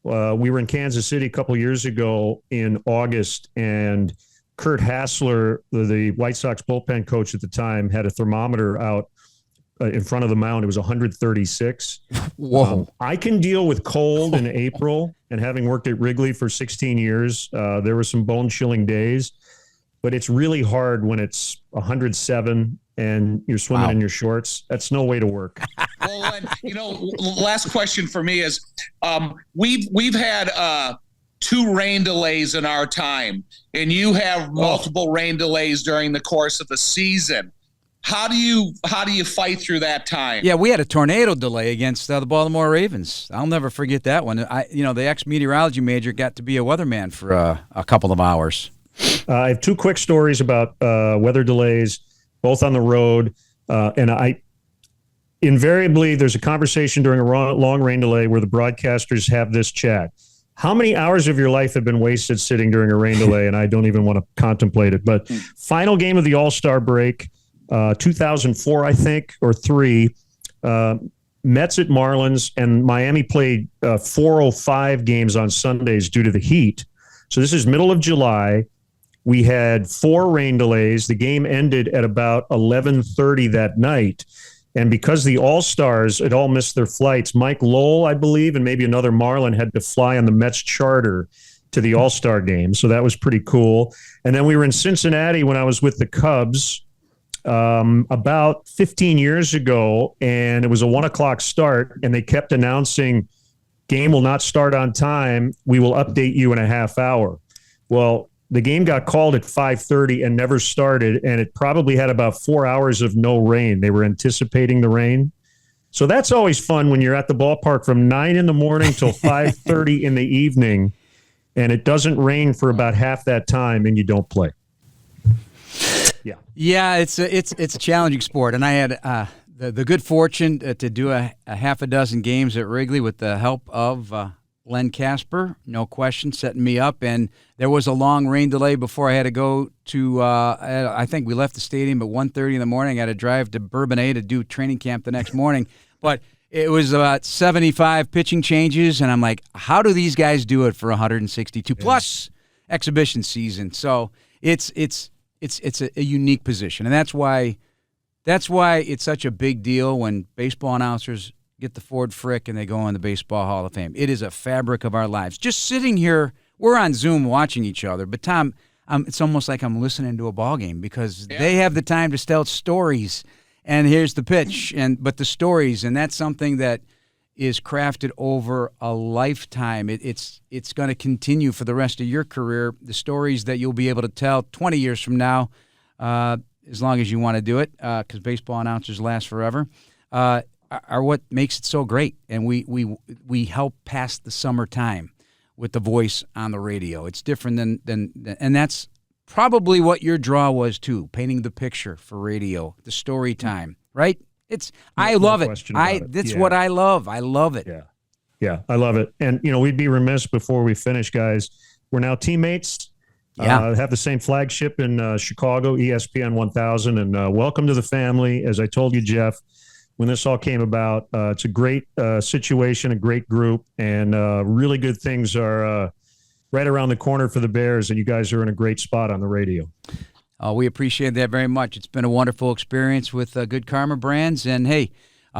We were in Kansas City a couple years ago in August, and Kurt Hassler, the White Sox bullpen coach at the time, had a thermometer out in front of the mound. It was 136. Whoa. I can deal with cold in April, and having worked at Wrigley for 16 years, there were some bone-chilling days, but it's really hard when it's 107 and you're swimming in your shorts. That's no way to work. Well, and, last question for me is, we've had 2 rain delays in our time, and you have multiple rain delays during the course of the season. How do you fight through that time? Yeah, we had a tornado delay against the Baltimore Ravens. I'll never forget that one. The ex-meteorology major got to be a weatherman for a couple of hours. I have 2 quick stories about weather delays, both on the road. And invariably, there's a conversation during a long rain delay where the broadcasters have this chat. How many hours of your life have been wasted sitting during a rain delay? And I don't even want to contemplate it. But final game of the All-Star break, 2004, I think, or 3, Mets at Marlins, and Miami played 4:05 games on Sundays due to the heat. So this is middle of July. We had 4 rain delays. The game ended at about 11:30 that night. And because the All-Stars had all missed their flights, Mike Lowell, I believe, and maybe another Marlin had to fly on the Mets charter to the All-Star game. So that was pretty cool. And then we were in Cincinnati when I was with the Cubs about 15 years ago, and it was a 1:00 start, and they kept announcing game will not start on time. We will update you in a half hour. Well, the game got called at 5:30 and never started, and it probably had about 4 hours of no rain. They were anticipating the rain. So that's always fun when you're at the ballpark from 9 in the morning till 5:30 in the evening, and it doesn't rain for about half that time, and you don't play. Yeah, it's a challenging sport, and I had the good fortune to do a half a dozen games at Wrigley with the help of Len Kasper, no question, setting me up. And there was a long rain delay before I had to go to, I think we left the stadium at 1:30 in the morning. I had to drive to Bourbonnais to do training camp the next morning. But it was about 75 pitching changes, and I'm like, how do these guys do it for 162 plus exhibition season? So it's a unique position, and that's why it's such a big deal when baseball announcers get the Ford Frick and they go in the Baseball Hall of Fame. It is a fabric of our lives. Just sitting here, we're on Zoom watching each other, but Tom, it's almost like I'm listening to a ball game because they have the time to tell stories. And here's the pitch, but the stories, and that's something that is crafted over a lifetime. It's going to continue for the rest of your career. The stories that you'll be able to tell 20 years from now, as long as you want to do it, because baseball announcers last forever, are what makes it so great. And we help pass the summertime with the voice on the radio. It's different than and that's probably what your draw was too, painting the picture for radio, the story time, right? I love it. That's what I love. I love it. Yeah, I love it. And we'd be remiss before we finish, guys. We're now teammates. Have the same flagship in Chicago, ESPN 1000, and welcome to the family. As I told you, Jeff, when this all came about, it's a great situation, a great group, and really good things are right around the corner for the Bears, and you guys are in a great spot on the radio. We appreciate that very much. It's been a wonderful experience with Good Karma Brands. And, hey,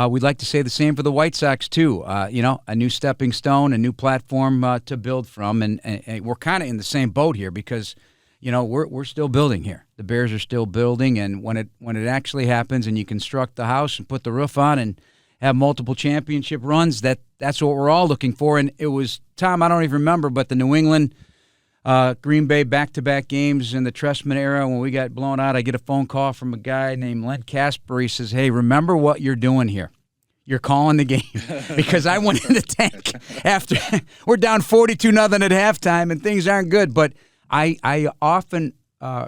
we'd like to say the same for the White Sox, too. A new stepping stone, a new platform to build from. And we're kind of in the same boat here because, we're still building here. The Bears are still building. And when it actually happens and you construct the house and put the roof on and have multiple championship runs, that's what we're all looking for. And it was, Tom, I don't even remember, but the New England Green Bay back-to-back games in the Trestman era, when we got blown out, I get a phone call from a guy named Len Kasper. He says, hey, remember what you're doing here. You're calling the game. Because I went in the tank after we're down 42-0 at halftime and things aren't good. But I often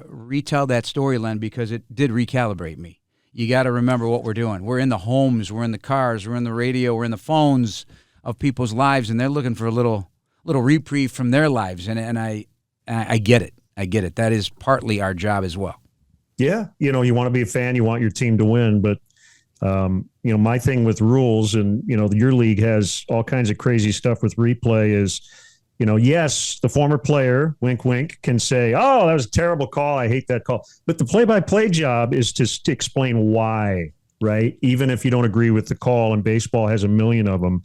retell that story, Len, because it did recalibrate me. You got to remember what we're doing. We're in the homes, we're in the cars, we're in the radio, we're in the phones of people's lives, and they're looking for a little reprieve from their lives, and I get it. I get it. That is partly our job as well. Yeah, you want to be a fan, you want your team to win, but My thing with rules, and your league has all kinds of crazy stuff with replay is, yes, the former player, wink, wink, can say, oh, that was a terrible call. I hate that call. But the play-by-play job is to explain why, right? Even if you don't agree with the call, and baseball has a million of them,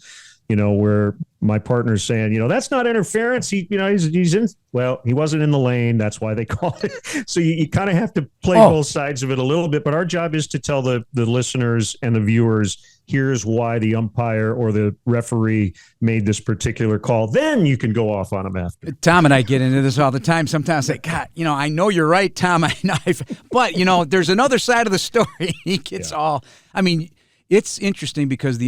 where my partner's saying, that's not interference. He's in, well, he wasn't in the lane. That's why they called it. So you kind of have to play both sides of it a little bit. But our job is to tell the listeners and the viewers, here's why the umpire or the referee made this particular call. Then you can go off on them after. Tom and I get into this all the time. Sometimes I say, God, I know you're right, Tom. I know, but, there's another side of the story. He gets it's interesting because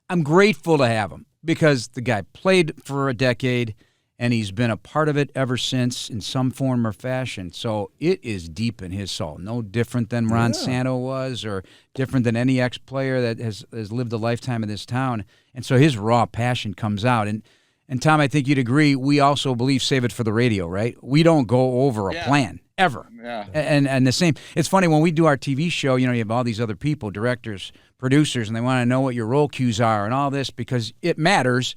I'm grateful to have him because the guy played for a decade and he's been a part of it ever since in some form or fashion. So it is deep in his soul. No different than Ron Santo was or different than any ex-player that has lived a lifetime in this town. And so his raw passion comes out. And Tom, I think you'd agree, we also believe save it for the radio, right? We don't go over a plan, ever. Yeah. And the same, it's funny, when we do our TV show, you have all these other people, directors, producers, and they want to know what your role cues are and all this because it matters.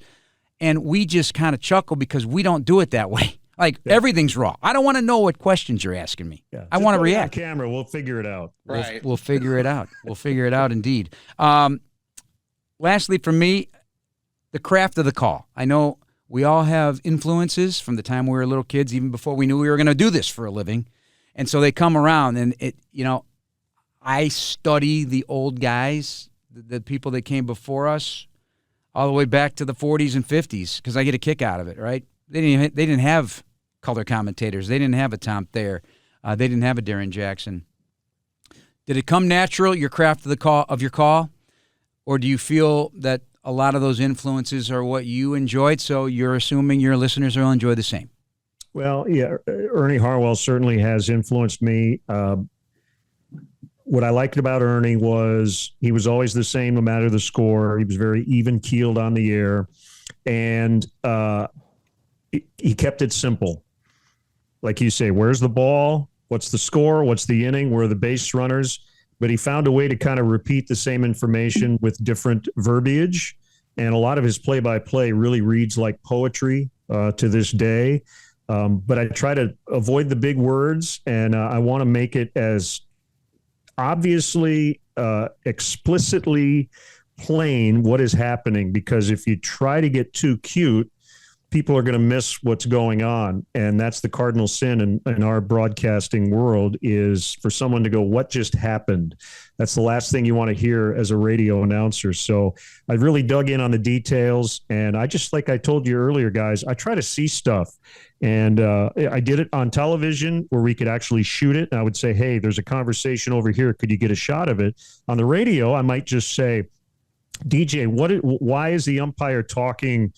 And we just kind of chuckle because we don't do it that way. Everything's raw. I don't want to know what questions you're asking me. Yeah. I want to react. On camera, we'll figure it out. Right. We'll figure it out. We'll figure it out indeed. Lastly, for me, the craft of the call. I know we all have influences from the time we were little kids, even before we knew we were going to do this for a living. And so they come around, and I study the old guys, the people that came before us, all the way back to the 40s and 50s, because I get a kick out of it, right? They didn't have color commentators. They didn't have a Tom Thayer. They didn't have a Darren Jackson. Did it come natural, your craft of your call, or do you feel that a lot of those influences are what you enjoyed, so you're assuming your listeners will enjoy the same? Well, yeah, Ernie Harwell certainly has influenced me. What I liked about Ernie was he was always the same no matter the score. He was very even-keeled on the air, and he kept it simple. Like you say, where's the ball? What's the score? What's the inning? Where are the base runners? But he found a way to kind of repeat the same information with different verbiage, and a lot of his play-by-play really reads like poetry to this day. But I try to avoid the big words, and I want to make it as obviously, explicitly plain what is happening, because if you try to get too cute, people are going to miss what's going on. And that's the cardinal sin in our broadcasting world, is for someone to go, what just happened? That's the last thing you want to hear as a radio announcer. So I really dug in on the details. And I just, like I told you earlier, guys, I try to see stuff. And I did it on television where we could actually shoot it. And I would say, hey, there's a conversation over here. Could you get a shot of it? On the radio, I might just say, DJ, why is the umpire talking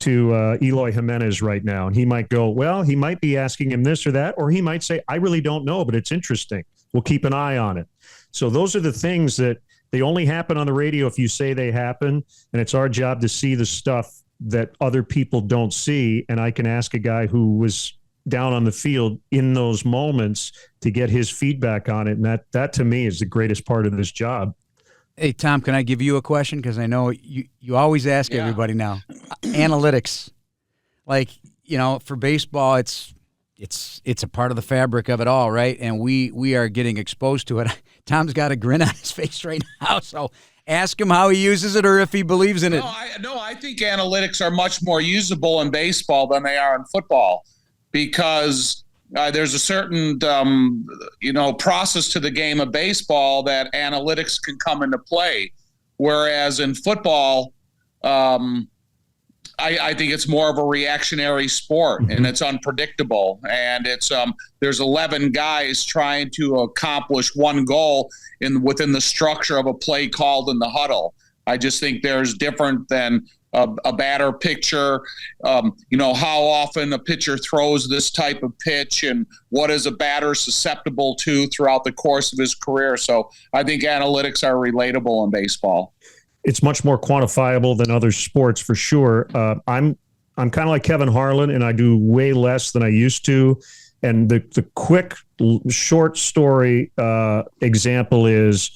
to Eloy Jimenez right now? And he might go, well, he might be asking him this or that, or he might say, I really don't know, but it's interesting. We'll keep an eye on it. So those are the things that they only happen on the radio if you say they happen, and it's our job to see the stuff that other people don't see. And I can ask a guy who was down on the field in those moments to get his feedback on it. And that to me is the greatest part of this job. Hey, Tom, can I give you a question? Because I know you always ask everybody now. Analytics. Like, for baseball, it's a part of the fabric of it all, right? And we are getting exposed to it. Tom's got a grin on his face right now, so ask him how he uses it or if he believes in it. I think analytics are much more usable in baseball than they are in football, because there's a certain, process to the game of baseball that analytics can come into play. Whereas in football, I think it's more of a reactionary sport, and it's unpredictable. And it's there's 11 guys trying to accomplish one goal within the structure of a play called in the huddle. I just think there's different than a batter pitcher, how often a pitcher throws this type of pitch and what is a batter susceptible to throughout the course of his career. So I think analytics are relatable in baseball. It's much more quantifiable than other sports for sure. I'm kind of like Kevin Harlan, and I do way less than I used to. And the quick, short story example is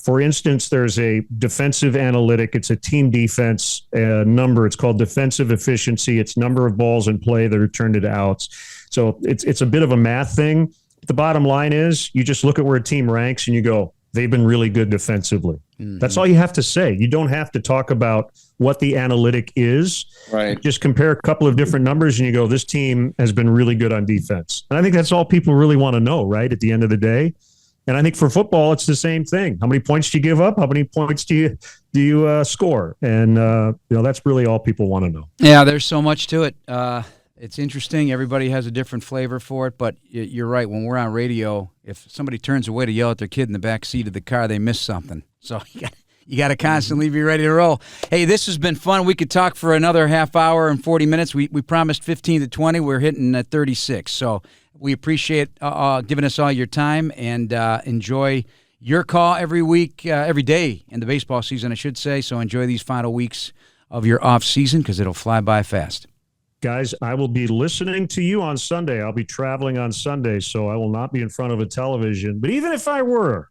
For instance, there's a defensive analytic. It's a team defense number. It's called defensive efficiency. It's number of balls in play that are turned into outs. So it's a bit of a math thing. The bottom line is you just look at where a team ranks and you go, they've been really good defensively. Mm-hmm. That's all you have to say. You don't have to talk about what the analytic is. Right. Just compare a couple of different numbers and you go, this team has been really good on defense. And I think that's all people really want to know, right, at the end of the day. And I think for football, it's the same thing. How many points do you give up? How many points do you score? And that's really all people want to know. Yeah, there's so much to it. It's interesting. Everybody has a different flavor for it, but you're right. When we're on radio, if somebody turns away to yell at their kid in the back seat of the car, they miss something. So you got to constantly be ready to roll. Hey, this has been fun. We could talk for another half hour and 40 minutes. We promised 15 to 20. We're hitting at 36. So we appreciate giving us all your time, and enjoy your call every week, every day in the baseball season, I should say. So enjoy these final weeks of your off season because it'll fly by fast. Guys, I will be listening to you on Sunday. I'll be traveling on Sunday, so I will not be in front of a television. But even if I were,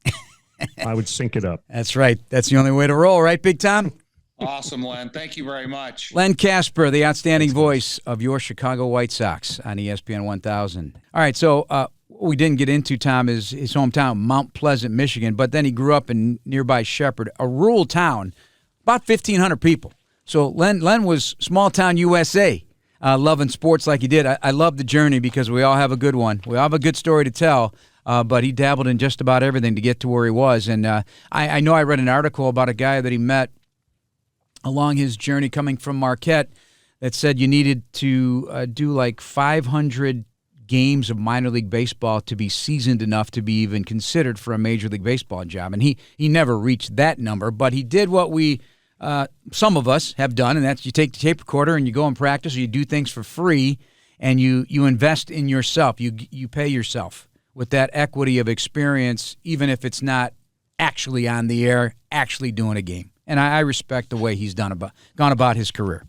I would sync it up. That's right. That's the only way to roll, right, Big Tom? Awesome, Len. Thank you very much. Len Kasper, the outstanding voice of your Chicago White Sox on ESPN 1000. All right, so what we didn't get into, Tom, is his hometown, Mount Pleasant, Michigan, but then he grew up in nearby Shepherd, a rural town, about 1,500 people. So Len was small town USA. Loving sports like he did. I love the journey because we all have a good one. We all have a good story to tell, but he dabbled in just about everything to get to where he was. And I know I read an article about a guy that he met along his journey coming from Marquette that said you needed to do like 500 games of minor league baseball to be seasoned enough to be even considered for a Major League Baseball job. And he never reached that number, but he did what we some of us have done, and that's you take the tape recorder and you go and practice, or you do things for free, and you invest in yourself. You pay yourself with that equity of experience, even if it's not actually on the air, actually doing a game. And I respect the way he's gone about his career.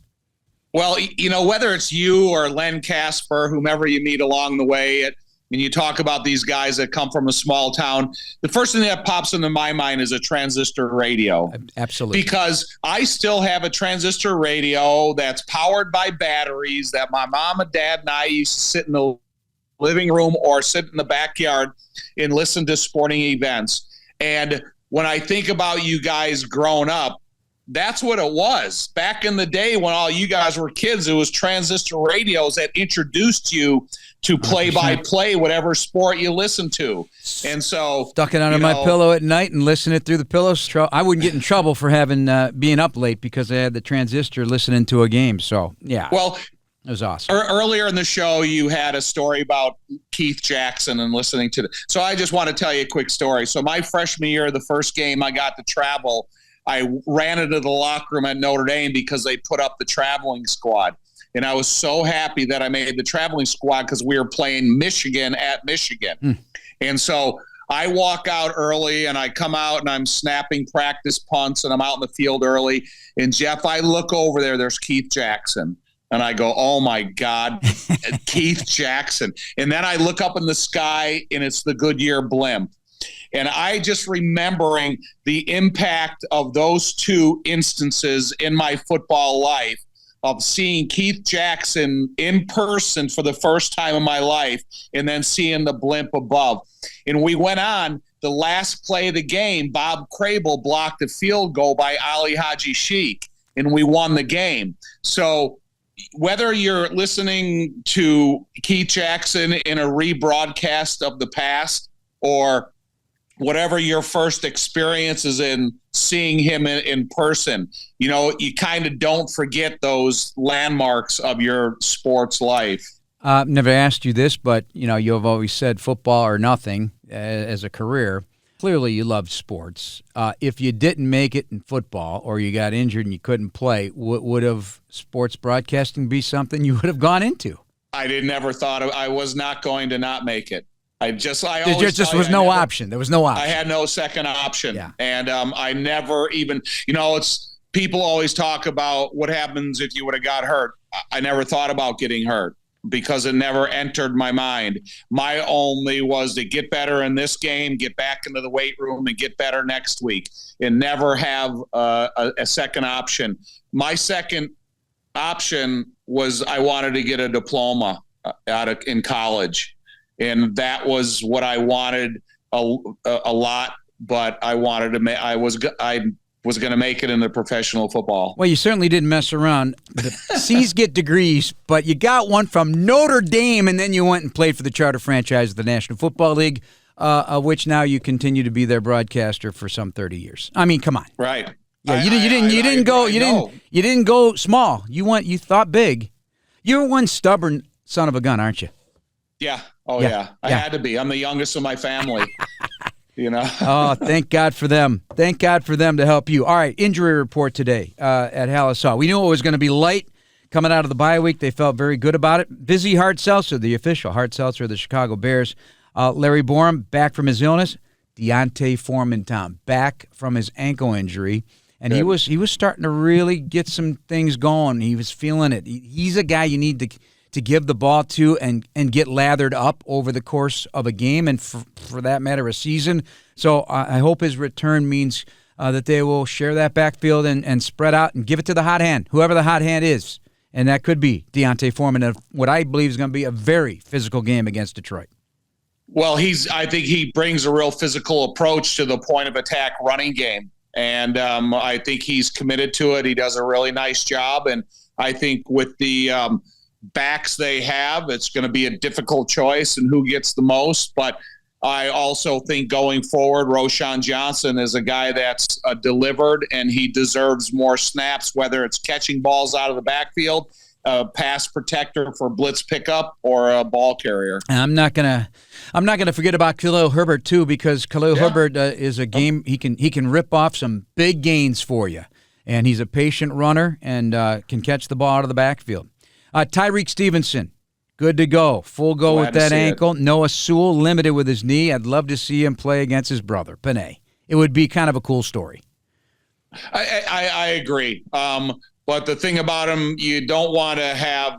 Well, whether it's you or Len Kasper, whomever you meet along the way, and you talk about these guys that come from a small town, the first thing that pops into my mind is a transistor radio. Absolutely. Because I still have a transistor radio that's powered by batteries that my mom and dad and I used to sit in the living room or sit in the backyard and listen to sporting events. And when I think about you guys growing up, that's what it was. Back in the day when all you guys were kids, it was transistor radios that introduced you to play-by-play, whatever sport you listen to. And so stuck it under my pillow at night and listen it through the pillow. I wouldn't get in trouble for having being up late because I had the transistor listening to a game. So, yeah. Well, it was awesome. Earlier in the show, you had a story about Keith Jackson and listening to so I just want to tell you a quick story. So my freshman year, the first game I got to travel, I ran into the locker room at Notre Dame because they put up the traveling squad. And I was so happy that I made the traveling squad because we were playing Michigan at Michigan. And so I walk out early and I come out and I'm snapping practice punts and I'm out in the field early. And Jeff, I look over there's Keith Jackson. And I go, oh my God, Keith Jackson. And then I look up in the sky and it's the Goodyear blimp. And I just remembering the impact of those two instances in my football life of seeing Keith Jackson in person for the first time in my life and then seeing the blimp above. And we went on the last play of the game. Bob Crable blocked a field goal by Ali Haji Sheikh, and we won the game. So whether you're listening to Keith Jackson in a rebroadcast of the past or whatever your first experience is in seeing him in person, you kind of don't forget those landmarks of your sports life. Never asked you this, but, you have always said football or nothing as a career. Clearly you loved sports. If you didn't make it in football or you got injured and you couldn't play, would have sports broadcasting be something you would have gone into? I never thought I was not going to not make it. There just was no option. There was no option. I had no second option. Yeah. And I never even, it's people always talk about what happens if you would have got hurt. I never thought about getting hurt. because it never entered my mind. My only was to get better in this game, get back into the weight room, and get better next week, and never have a second option. My second option was I wanted to get a diploma in college, and that was what I wanted a lot. But I wanted to I was going to make it into professional football. Well, you certainly didn't mess around. The C's get degrees, but you got one from Notre Dame, and then you went and played for the charter franchise of the National Football League, of which now you continue to be their broadcaster for some 30 years. I mean, come on. Right. Yeah, you didn't go small. You thought big. You're one stubborn son of a gun, aren't you? Yeah. Oh yeah. I had to be. I'm the youngest of my family. Oh, thank God for them. Thank God for them to help you. All right, injury report today at Halas Hall. We knew it was going to be light coming out of the bye week. They felt very good about it. Busy hard seltzer, the official hard seltzer of the Chicago Bears. Larry Borum back from his illness. Deontay Foreman, Tom, back from his ankle injury. And he was starting to really get some things going. He was feeling it. He's a guy you need to give the ball to and get lathered up over the course of a game and for that matter a season. So I hope his return means that they will share that backfield and spread out and give it to the hot hand, whoever the hot hand is. And that could be Deontay Foreman of what I believe is going to be a very physical game against Detroit. Well, I think he brings a real physical approach to the point of attack running game. And I think he's committed to it. He does a really nice job. And I think with the backs they have, it's going to be a difficult choice and who gets the most. But I also think going forward, Roschon Johnson is a guy that's delivered, and he deserves more snaps, whether it's catching balls out of the backfield, pass protector for blitz pickup, or a ball carrier. And I'm not gonna forget about Khalil Herbert too, because Khalil Herbert is a game he can rip off some big gains for you, and he's a patient runner and can catch the ball out of the backfield. Tyreek Stevenson, good to go. Full go Glad with that ankle. It. Noah Sewell, limited with his knee. I'd love to see him play against his brother, Panay. It would be kind of a cool story. I agree. But the thing about him, you don't want to have,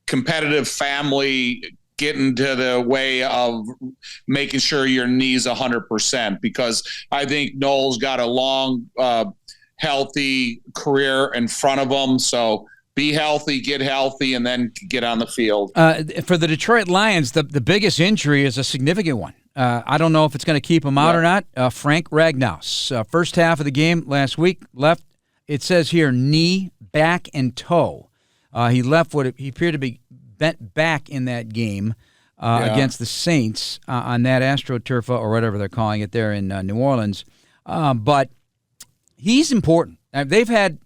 competitive family get into the way of making sure your knee's 100%, because I think Noel's got a long, healthy career in front of him. So be healthy, get healthy, and then get on the field. For the Detroit Lions, the biggest injury is a significant one. I don't know if it's going to keep him out or not. Frank Ragnow, first half of the game last week, left, it says here, knee, back, and toe. He left what he appeared to be bent back in that game against the Saints on that AstroTurf, or whatever they're calling it there in New Orleans. But he's important. They've had...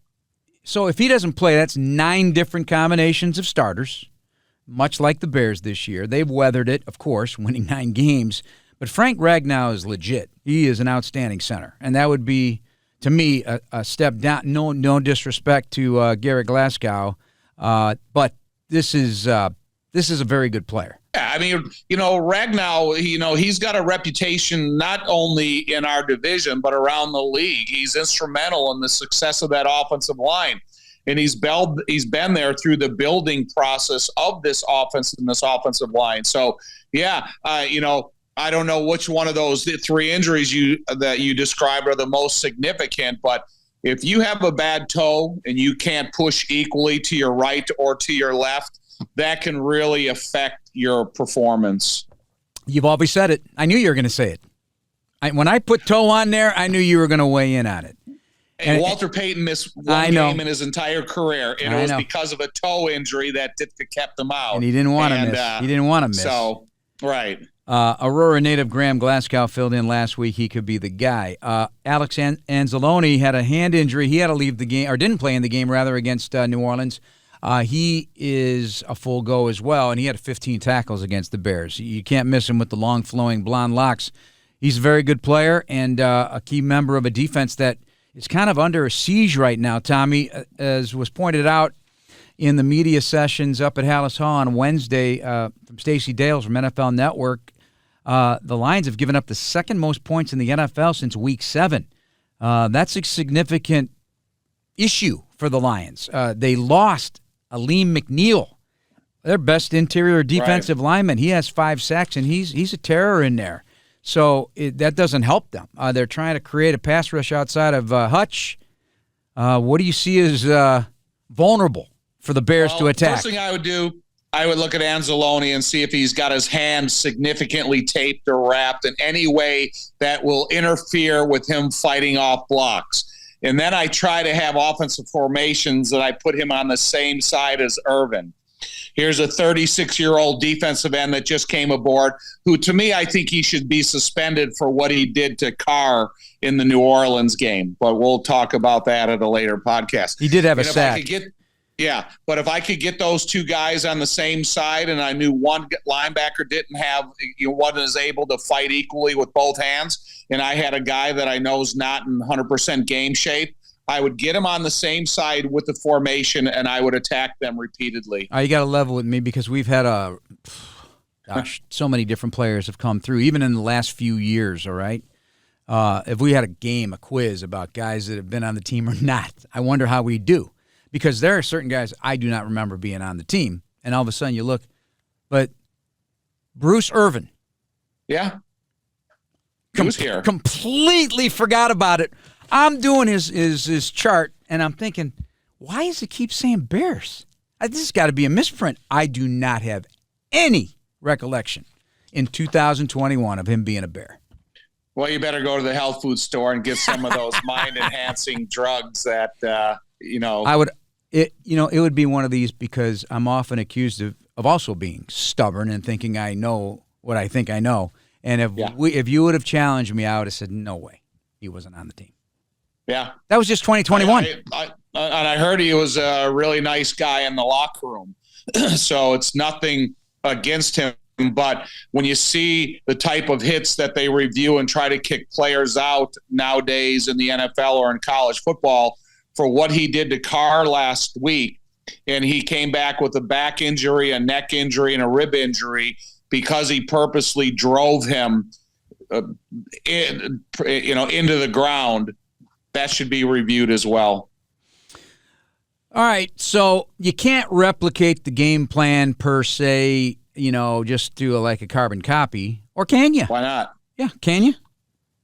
So if he doesn't play, that's 9 different combinations of starters, much like the Bears this year. They've weathered it, of course, winning 9 games. But Frank Ragnow is legit. He is an outstanding center. And that would be, to me, a step down. No disrespect to Garrett Glasgow, but this is a very good player. Yeah, I mean, Ragnow, he's got a reputation not only in our division, but around the league. He's instrumental in the success of that offensive line. And he's been there through the building process of this offense and this offensive line. So, I don't know which one of those 3 injuries that you described are the most significant, but if you have a bad toe and you can't push equally to your right or to your left, that can really affect your performance. You've always said it. I knew you were going to say it. When I put toe on there, I knew you were going to weigh in on it. And Walter Payton missed one game in his entire career, and it was because of a toe injury that kept him out. And he didn't want to miss. He didn't want to miss. So, right. Aurora native Graham Glasgow filled in last week. He could be the guy. Alex Anzalone had a hand injury. He had to leave the game, or didn't play in the game, rather, against New Orleans. He is a full go as well, and he had 15 tackles against the Bears. You can't miss him with the long, flowing blonde locks. He's a very good player and a key member of a defense that is kind of under a siege right now, Tommy, as was pointed out in the media sessions up at Halas Hall on Wednesday from Stacey Dales from NFL Network. The Lions have given up the second most points in the NFL since Week 7. That's a significant issue for the Lions. They lost Aleem McNeil Their best interior defensive lineman. He has 5 sacks, and he's a terror in there. So that doesn't help them. They're trying to create a pass rush outside of Hutch. What do you see as vulnerable for the Bears to attack? First thing I would do, I would look at Anzalone and see if he's got his hand significantly taped or wrapped in any way that will interfere with him fighting off blocks. And then I try to have offensive formations that I put him on the same side as Irvin. Here's a 36-year-old defensive end that just came aboard, who to me I think he should be suspended for what he did to Carr in the New Orleans game. But we'll talk about that at a later podcast. He did have a sack. But if I could get those two guys on the same side, and I knew one linebacker wasn't as able to fight equally with both hands, and I had a guy that I know is not in 100% game shape, I would get them on the same side with the formation, and I would attack them repeatedly. You got to level with me because we've had so many different players have come through, even in the last few years, all right? If we had a quiz about guys that have been on the team or not, I wonder how we do. Because there are certain guys I do not remember being on the team, and all of a sudden you look. But Bruce Irvin. Yeah. He was here. Completely forgot about it. I'm doing his chart, and I'm thinking, why does it keep saying Bears? This has got to be a misprint. I do not have any recollection in 2021 of him being a Bear. Well, you better go to the health food store and get some of those mind-enhancing drugs that, It would be one of these because I'm often accused of also being stubborn and thinking I know what I think I know. And if you would have challenged me, I would have said, no way. He wasn't on the team. Yeah. That was just 2021. I heard he was a really nice guy in the locker room. So it's nothing against him. But when you see the type of hits that they review and try to kick players out nowadays in the NFL or in college football for what he did to Carr last week, and he came back with a back injury, a neck injury, and a rib injury because he purposely drove him into the ground, that should be reviewed as well. All right, so you can't replicate the game plan per se, just do like a carbon copy, or can you? Why not? Yeah, can you?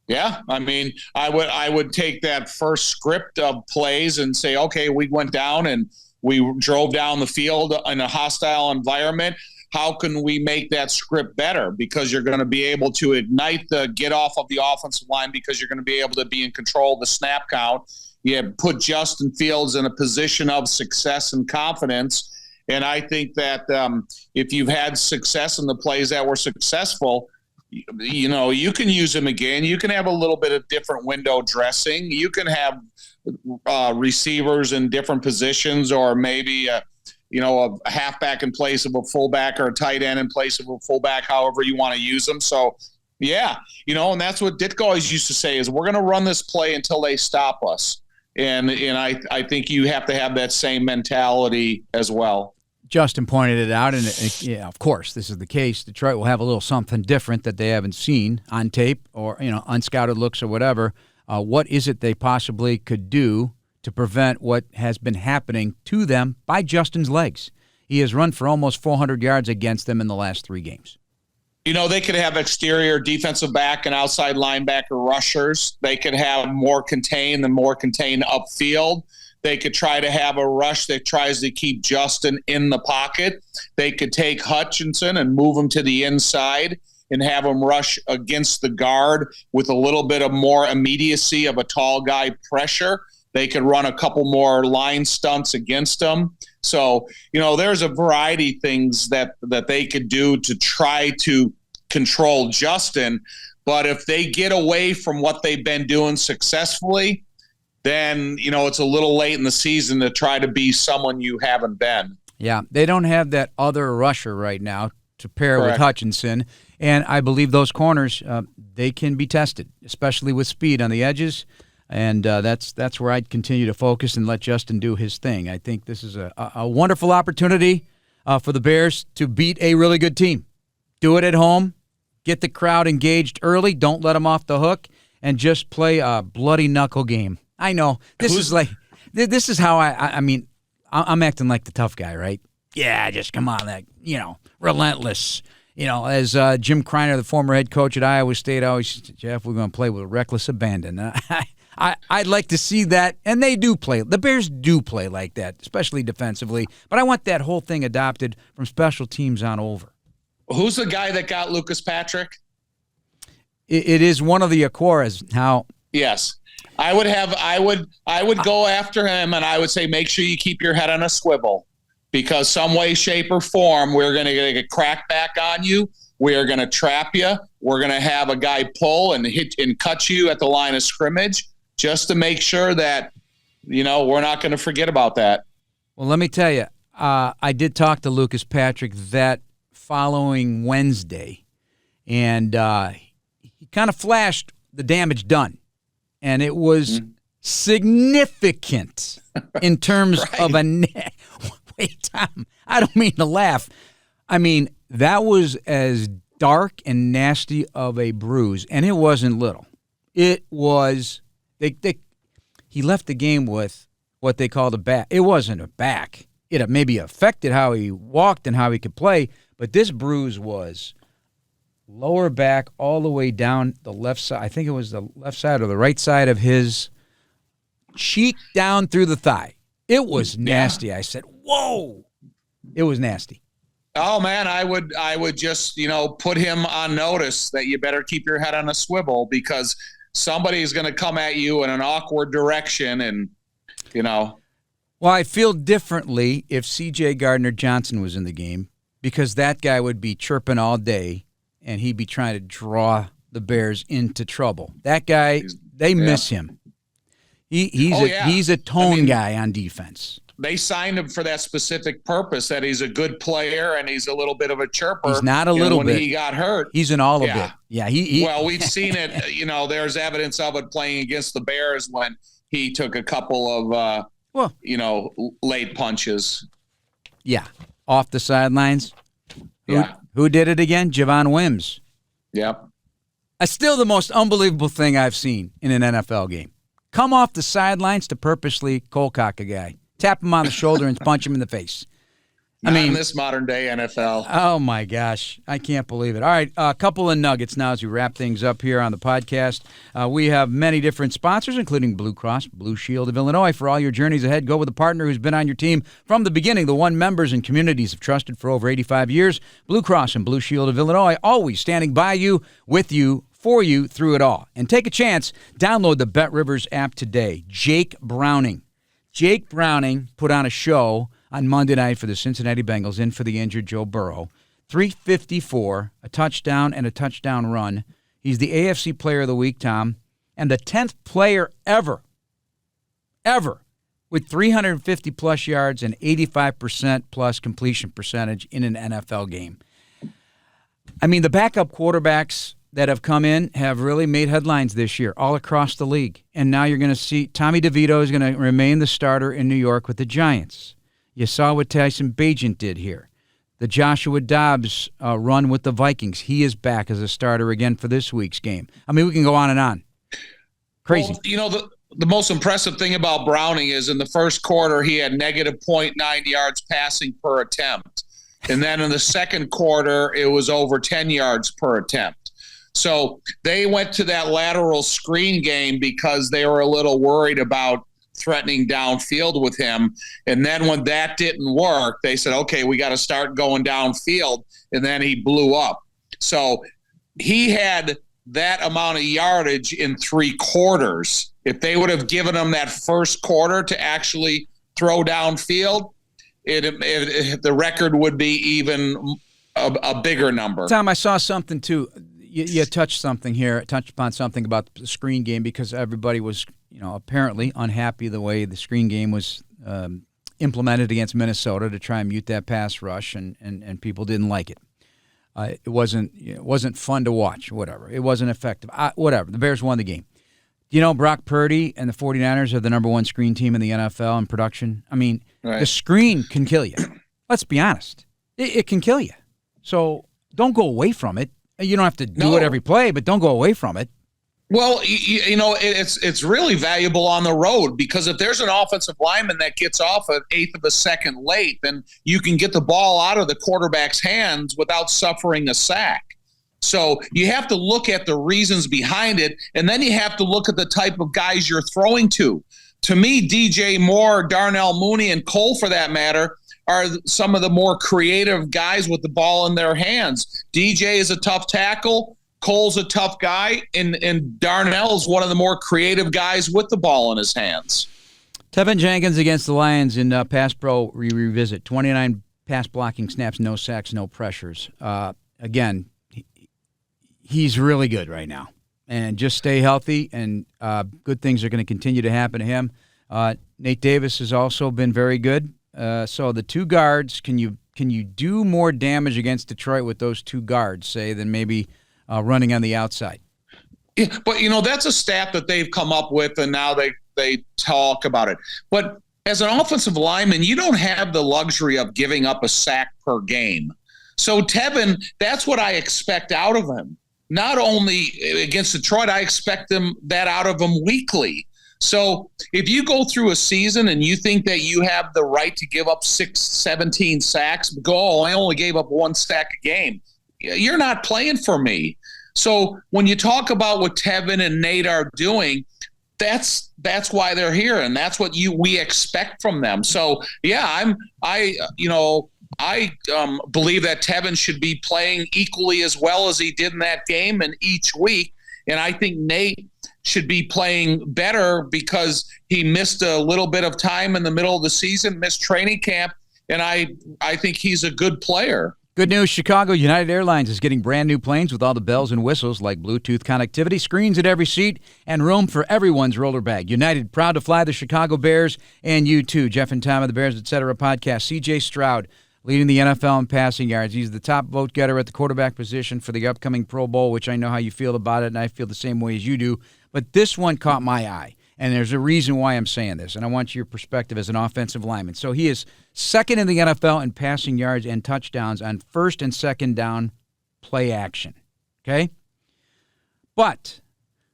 Yeah, I mean, I would take that first script of plays and say, okay, we went down and we drove down the field in a hostile environment. How can we make that script better? Because you're going to be able to ignite the get off of the offensive line because you're going to be able to be in control of the snap count. You put Justin Fields in a position of success and confidence. And I think that if you've had success in the plays that were successful, you can use him again. You can have a little bit of different window dressing. You can have receivers in different positions, or maybe a halfback in place of a fullback or a tight end in place of a fullback, however you want to use them. So, yeah, and that's what Ditko always used to say is we're going to run this play until they stop us. And I think you have to have that same mentality as well. Justin pointed it out, and yeah, of course, this is the case. Detroit will have a little something different that they haven't seen on tape or unscouted looks or whatever. What is it they possibly could do to prevent what has been happening to them by Justin's legs? He has run for almost 400 yards against them in the last 3 games. They could have exterior defensive back and outside linebacker rushers. They could have more contained upfield. They could try to have a rush that tries to keep Justin in the pocket. They could take Hutchinson and move him to the inside and have him rush against the guard with a little bit of more immediacy of a tall guy pressure. They could run a couple more line stunts against him. So, there's a variety of things that they could do to try to control Justin. But if they get away from what they've been doing successfully, then, it's a little late in the season to try to be someone you haven't been. Yeah, they don't have that other rusher right now to pair Correct. with Hutchinson. And I believe those corners, they can be tested, especially with speed on the edges. And that's where I'd continue to focus and let Justin do his thing. I think this is a wonderful opportunity for the Bears to beat a really good team. Do it at home. Get the crowd engaged early. Don't let them off the hook. And just play a bloody knuckle game. I know. This is how I'm acting like the tough guy, right? Yeah, just come on, that, relentless. As Jim Kreiner, the former head coach at Iowa State, always said, Jeff, we're going to play with reckless abandon. I'd like to see that, and they do play. The Bears do play like that, especially defensively. But I want that whole thing adopted from special teams on over. Who's the guy that got Lucas Patrick? It is one of the Akoras. Now, yes, I would go after him, and I would say make sure you keep your head on a swivel, because some way, shape, or form we're going to get a crack back on you. We are going to trap you. We're going to have a guy pull and hit and cut you at the line of scrimmage, just to make sure that we're not going to forget about that. Well, let me tell you, I did talk to Lucas Patrick that following Wednesday, and he kind of flashed the damage done, and it was significant in terms of a wait, Tom, I don't mean to laugh. I mean, that was as dark and nasty of a bruise, and it wasn't little. It was he left the game with what they called a back. It wasn't a back. It maybe affected how he walked and how he could play, but this bruise was lower back all the way down the left side. I think it was the left side or the right side of his cheek down through the thigh. It was nasty. Yeah. I said, whoa. It was nasty. Oh, man, I would just, put him on notice that you better keep your head on a swivel, because somebody's going to come at you in an awkward direction and, Well, I feel differently if C.J. Gardner-Johnson was in the game, because that guy would be chirping all day, and he'd be trying to draw the Bears into trouble. That guy, they miss him. He's a tone guy on defense. They signed him for that specific purpose, that he's a good player and he's a little bit of a chirper. He's not a little bit. When he got hurt. He's an all a bit. Yeah. Well, we've seen it. There's evidence of it playing against the Bears when he took a couple of, late punches. Yeah. Off the sidelines. Yeah. Who did it again? Javon Wims. Yep. That's still the most unbelievable thing I've seen in an NFL game. Come off the sidelines to purposely cold cock a guy. Tap him on the shoulder and punch him in the face. Not in this modern day NFL. Oh, my gosh. I can't believe it. All right, a couple of nuggets now as we wrap things up here on the podcast. We have many different sponsors, including Blue Cross Blue Shield of Illinois. For all your journeys ahead, go with a partner who's been on your team from the beginning. The one members and communities have trusted for over 85 years. Blue Cross and Blue Shield of Illinois, always standing by you, with you, for you through it all. And take a chance. Download the Bet Rivers app today. Jake Browning put on a show on Monday night for the Cincinnati Bengals, in for the injured Joe Burrow. 354, a touchdown and a touchdown run. He's the AFC Player of the Week, Tom, and the 10th player ever, with 350-plus yards and 85%-plus completion percentage in an NFL game. I mean, the backup quarterbacks that have come in have really made headlines this year all across the league. And now you're going to see Tommy DeVito is going to remain the starter in New York with the Giants. You saw what Tyson Bagent did here. The Joshua Dobbs run with the Vikings. He is back as a starter again for this week's game. I mean, we can go on and on. Crazy. Well, the most impressive thing about Browning is in the first quarter, he had negative 0.9 yards passing per attempt. And then in the second quarter, it was over 10 yards per attempt. So they went to that lateral screen game because they were a little worried about threatening downfield with him. And then when that didn't work, they said, okay, we got to start going downfield. And then he blew up. So he had that amount of yardage in 3 quarters. If they would have given him that first quarter to actually throw downfield, the record would be even a bigger number. Tom, I saw something too. You touched upon something about the screen game, because everybody was, apparently unhappy the way the screen game was implemented against Minnesota to try and mute that pass rush, and people didn't like it. It wasn't fun to watch. Whatever. It wasn't effective. Whatever. The Bears won the game. Brock Purdy and the 49ers are the number 1 screen team in the NFL in production. I mean, right. The screen can kill you. Let's be honest. It can kill you. So don't go away from it. You don't have to do it every play, but don't go away from it. Well, it's really valuable on the road because if there's an offensive lineman that gets off an eighth of a second late, then you can get the ball out of the quarterback's hands without suffering a sack. So you have to look at the reasons behind it, and then you have to look at the type of guys you're throwing to. To me, DJ Moore, Darnell Mooney, and Cole, for that matter, are some of the more creative guys with the ball in their hands. DJ is a tough tackle. Cole's a tough guy, and Darnell's one of the more creative guys with the ball in his hands. Tevin Jenkins against the Lions in Pass Pro revisit. 29 pass blocking snaps, no sacks, no pressures. Again, he's really good right now. And just stay healthy, and good things are going to continue to happen to him. Nate Davis has also been very good. So the two guards, can you do more damage against Detroit with those two guards, say, than maybe running on the outside? Yeah, but, that's a stat that they've come up with, and now they talk about it. But as an offensive lineman, you don't have the luxury of giving up a sack per game. So Tevin, that's what I expect out of him. Not only against Detroit, I expect that out of him weekly. So if you go through a season and you think that you have the right to give up 17 sacks, I only gave up one sack a game. You're not playing for me. So when you talk about what Tevin and Nate are doing, that's why they're here, and that's what we expect from them. So yeah, I believe that Tevin should be playing equally as well as he did in that game and each week. And I think Nate should be playing better because he missed a little bit of time in the middle of the season, missed training camp, and I think he's a good player. Good news, Chicago United Airlines is getting brand new planes with all the bells and whistles like Bluetooth connectivity, screens at every seat, and room for everyone's roller bag. United, proud to fly the Chicago Bears, and you too. Jeff and Tom of the Bears, Etc. podcast. C.J. Stroud leading the NFL in passing yards. He's the top vote getter at the quarterback position for the upcoming Pro Bowl, which I know how you feel about it, and I feel the same way as you do. But this one caught my eye, and there's a reason why I'm saying this, and I want your perspective as an offensive lineman. So he is second in the NFL in passing yards and touchdowns on first and second down play action, okay? But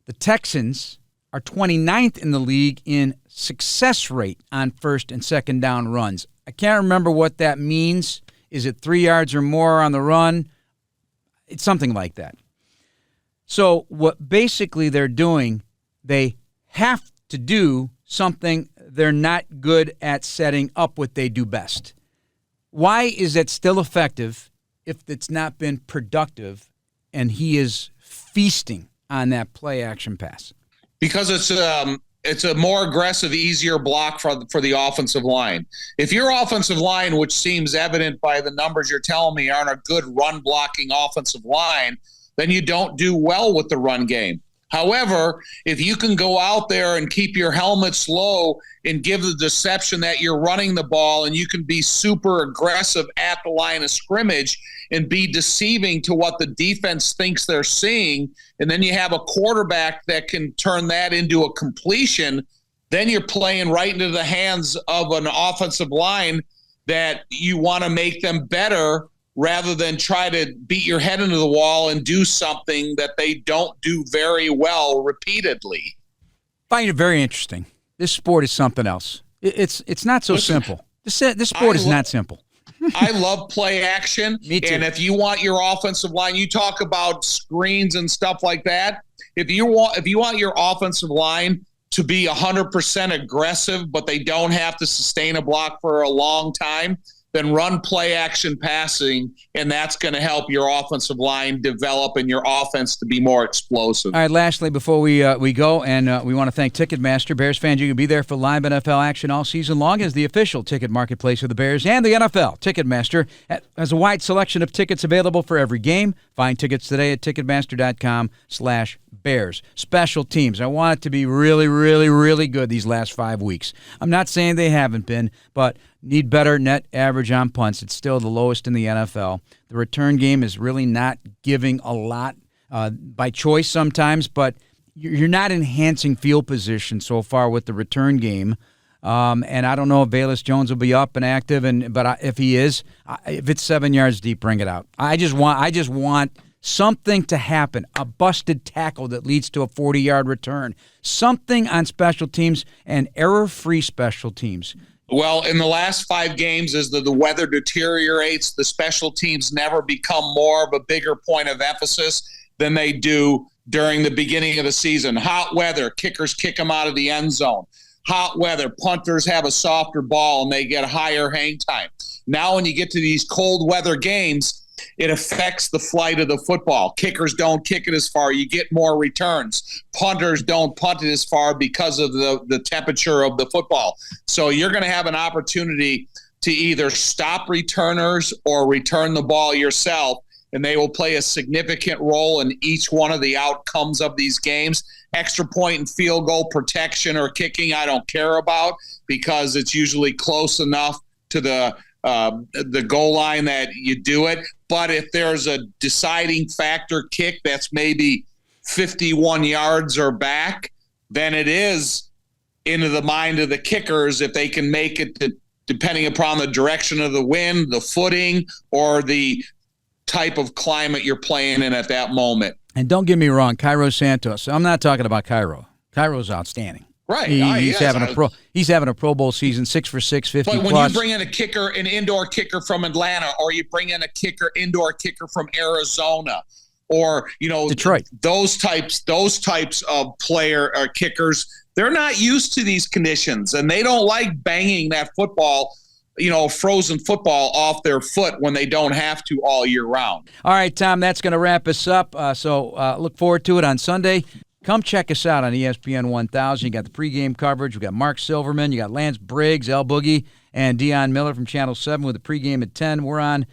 the Texans are 29th in the league in success rate on first and second down runs. I can't remember what that means. Is it 3 yards or more on the run? It's something like that. So what basically they're doing, they have to do something they're not good at setting up what they do best. Why is that still effective if it's not been productive and he is feasting on that play action pass? Because it's a more aggressive, easier block for the offensive line. If your offensive line, which seems evident by the numbers you're telling me, aren't a good run-blocking offensive line, then you don't do well with the run game. However, if you can go out there and keep your helmets low and give the deception that you're running the ball, and you can be super aggressive at the line of scrimmage and be deceiving to what the defense thinks they're seeing, and then you have a quarterback that can turn that into a completion, then you're playing right into the hands of an offensive line that you want to make them better rather than try to beat your head into the wall and do something that they don't do very well repeatedly. Find it very interesting. This sport is something else. It's not so simple. This sport is not simple. I love play action. Me too. And if you want your offensive line, you talk about screens and stuff like that. If you want your offensive line to be 100% aggressive, but they don't have to sustain a block for a long time, then run play action passing, and that's going to help your offensive line develop and your offense to be more explosive. All right, lastly, before we go, and we want to thank Ticketmaster. Bears fans, you can be there for live NFL action all season long as the official ticket marketplace of the Bears and the NFL. Ticketmaster has a wide selection of tickets available for every game. Find tickets today at Ticketmaster.com/Bears. Special teams. I want it to be really, really, really good these last 5 weeks. I'm not saying they haven't been, but need better net average on punts. It's still the lowest in the NFL. The return game is really not giving a lot by choice sometimes, but you're not enhancing field position so far with the return game. And I don't know if Velus Jones will be up and active, but if he is, if it's 7 yards deep, bring it out. I just want something to happen, a busted tackle that leads to a 40-yard return, something on special teams and error-free special teams. Well, in the last 5 games, as the weather deteriorates, the special teams never become more of a bigger point of emphasis than they do during the beginning of the season. Hot weather, kickers kick them out of the end zone. Hot weather, punters have a softer ball and they get higher hang time. Now when you get to these cold weather games, it affects the flight of the football. Kickers don't kick it as far. You get more returns. Punters don't punt it as far because of the temperature of the football. So you're going to have an opportunity to either stop returners or return the ball yourself, and they will play a significant role in each one of the outcomes of these games. Extra point and field goal protection or kicking, I don't care about, because it's usually close enough to the goal line that you do it. But if there's a deciding factor kick that's maybe 51 yards or back, then it is into the mind of the kickers if they can make it depending upon the direction of the wind, the footing, or the type of climate you're playing in at that moment. And don't get me wrong, Cairo Santos. I'm not talking about Cairo. Cairo's outstanding. Right. He's having a Pro Bowl season, 6 for 6, 50 But when plus. you bring in a kicker, an indoor kicker from Atlanta, or you bring in a indoor kicker from Arizona, or Detroit, those types of player or kickers, they're not used to these conditions, and they don't like banging that football, frozen football off their foot when they don't have to all year round. All right, Tom, that's going to wrap us up. So look forward to it on Sunday. Come check us out on ESPN 1000. You got the pregame coverage. We got Mark Silverman. You got Lance Briggs, El Boogie, and Deion Miller from Channel 7 with the pregame at 10. We're on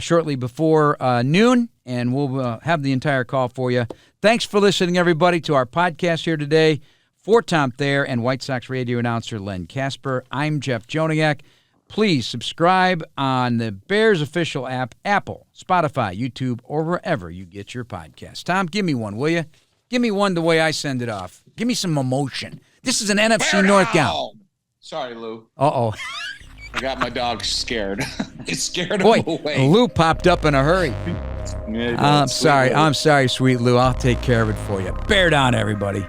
shortly before noon, and we'll have the entire call for you. Thanks for listening, everybody, to our podcast here today. For Tom Thayer and White Sox radio announcer Len Kasper, I'm Jeff Joniak. Please subscribe on the Bears official app, Apple, Spotify, YouTube, or wherever you get your podcasts. Tom, give me one, will you? Give me one the way I send it off. Give me some emotion. This is an NFC North gown. Sorry, Lou. Uh-oh. I got my dog scared. It scared Boy, him away. Lou popped up in a hurry. Yeah, I'm sorry, sweet Lou. I'll take care of it for you. Bear down, everybody.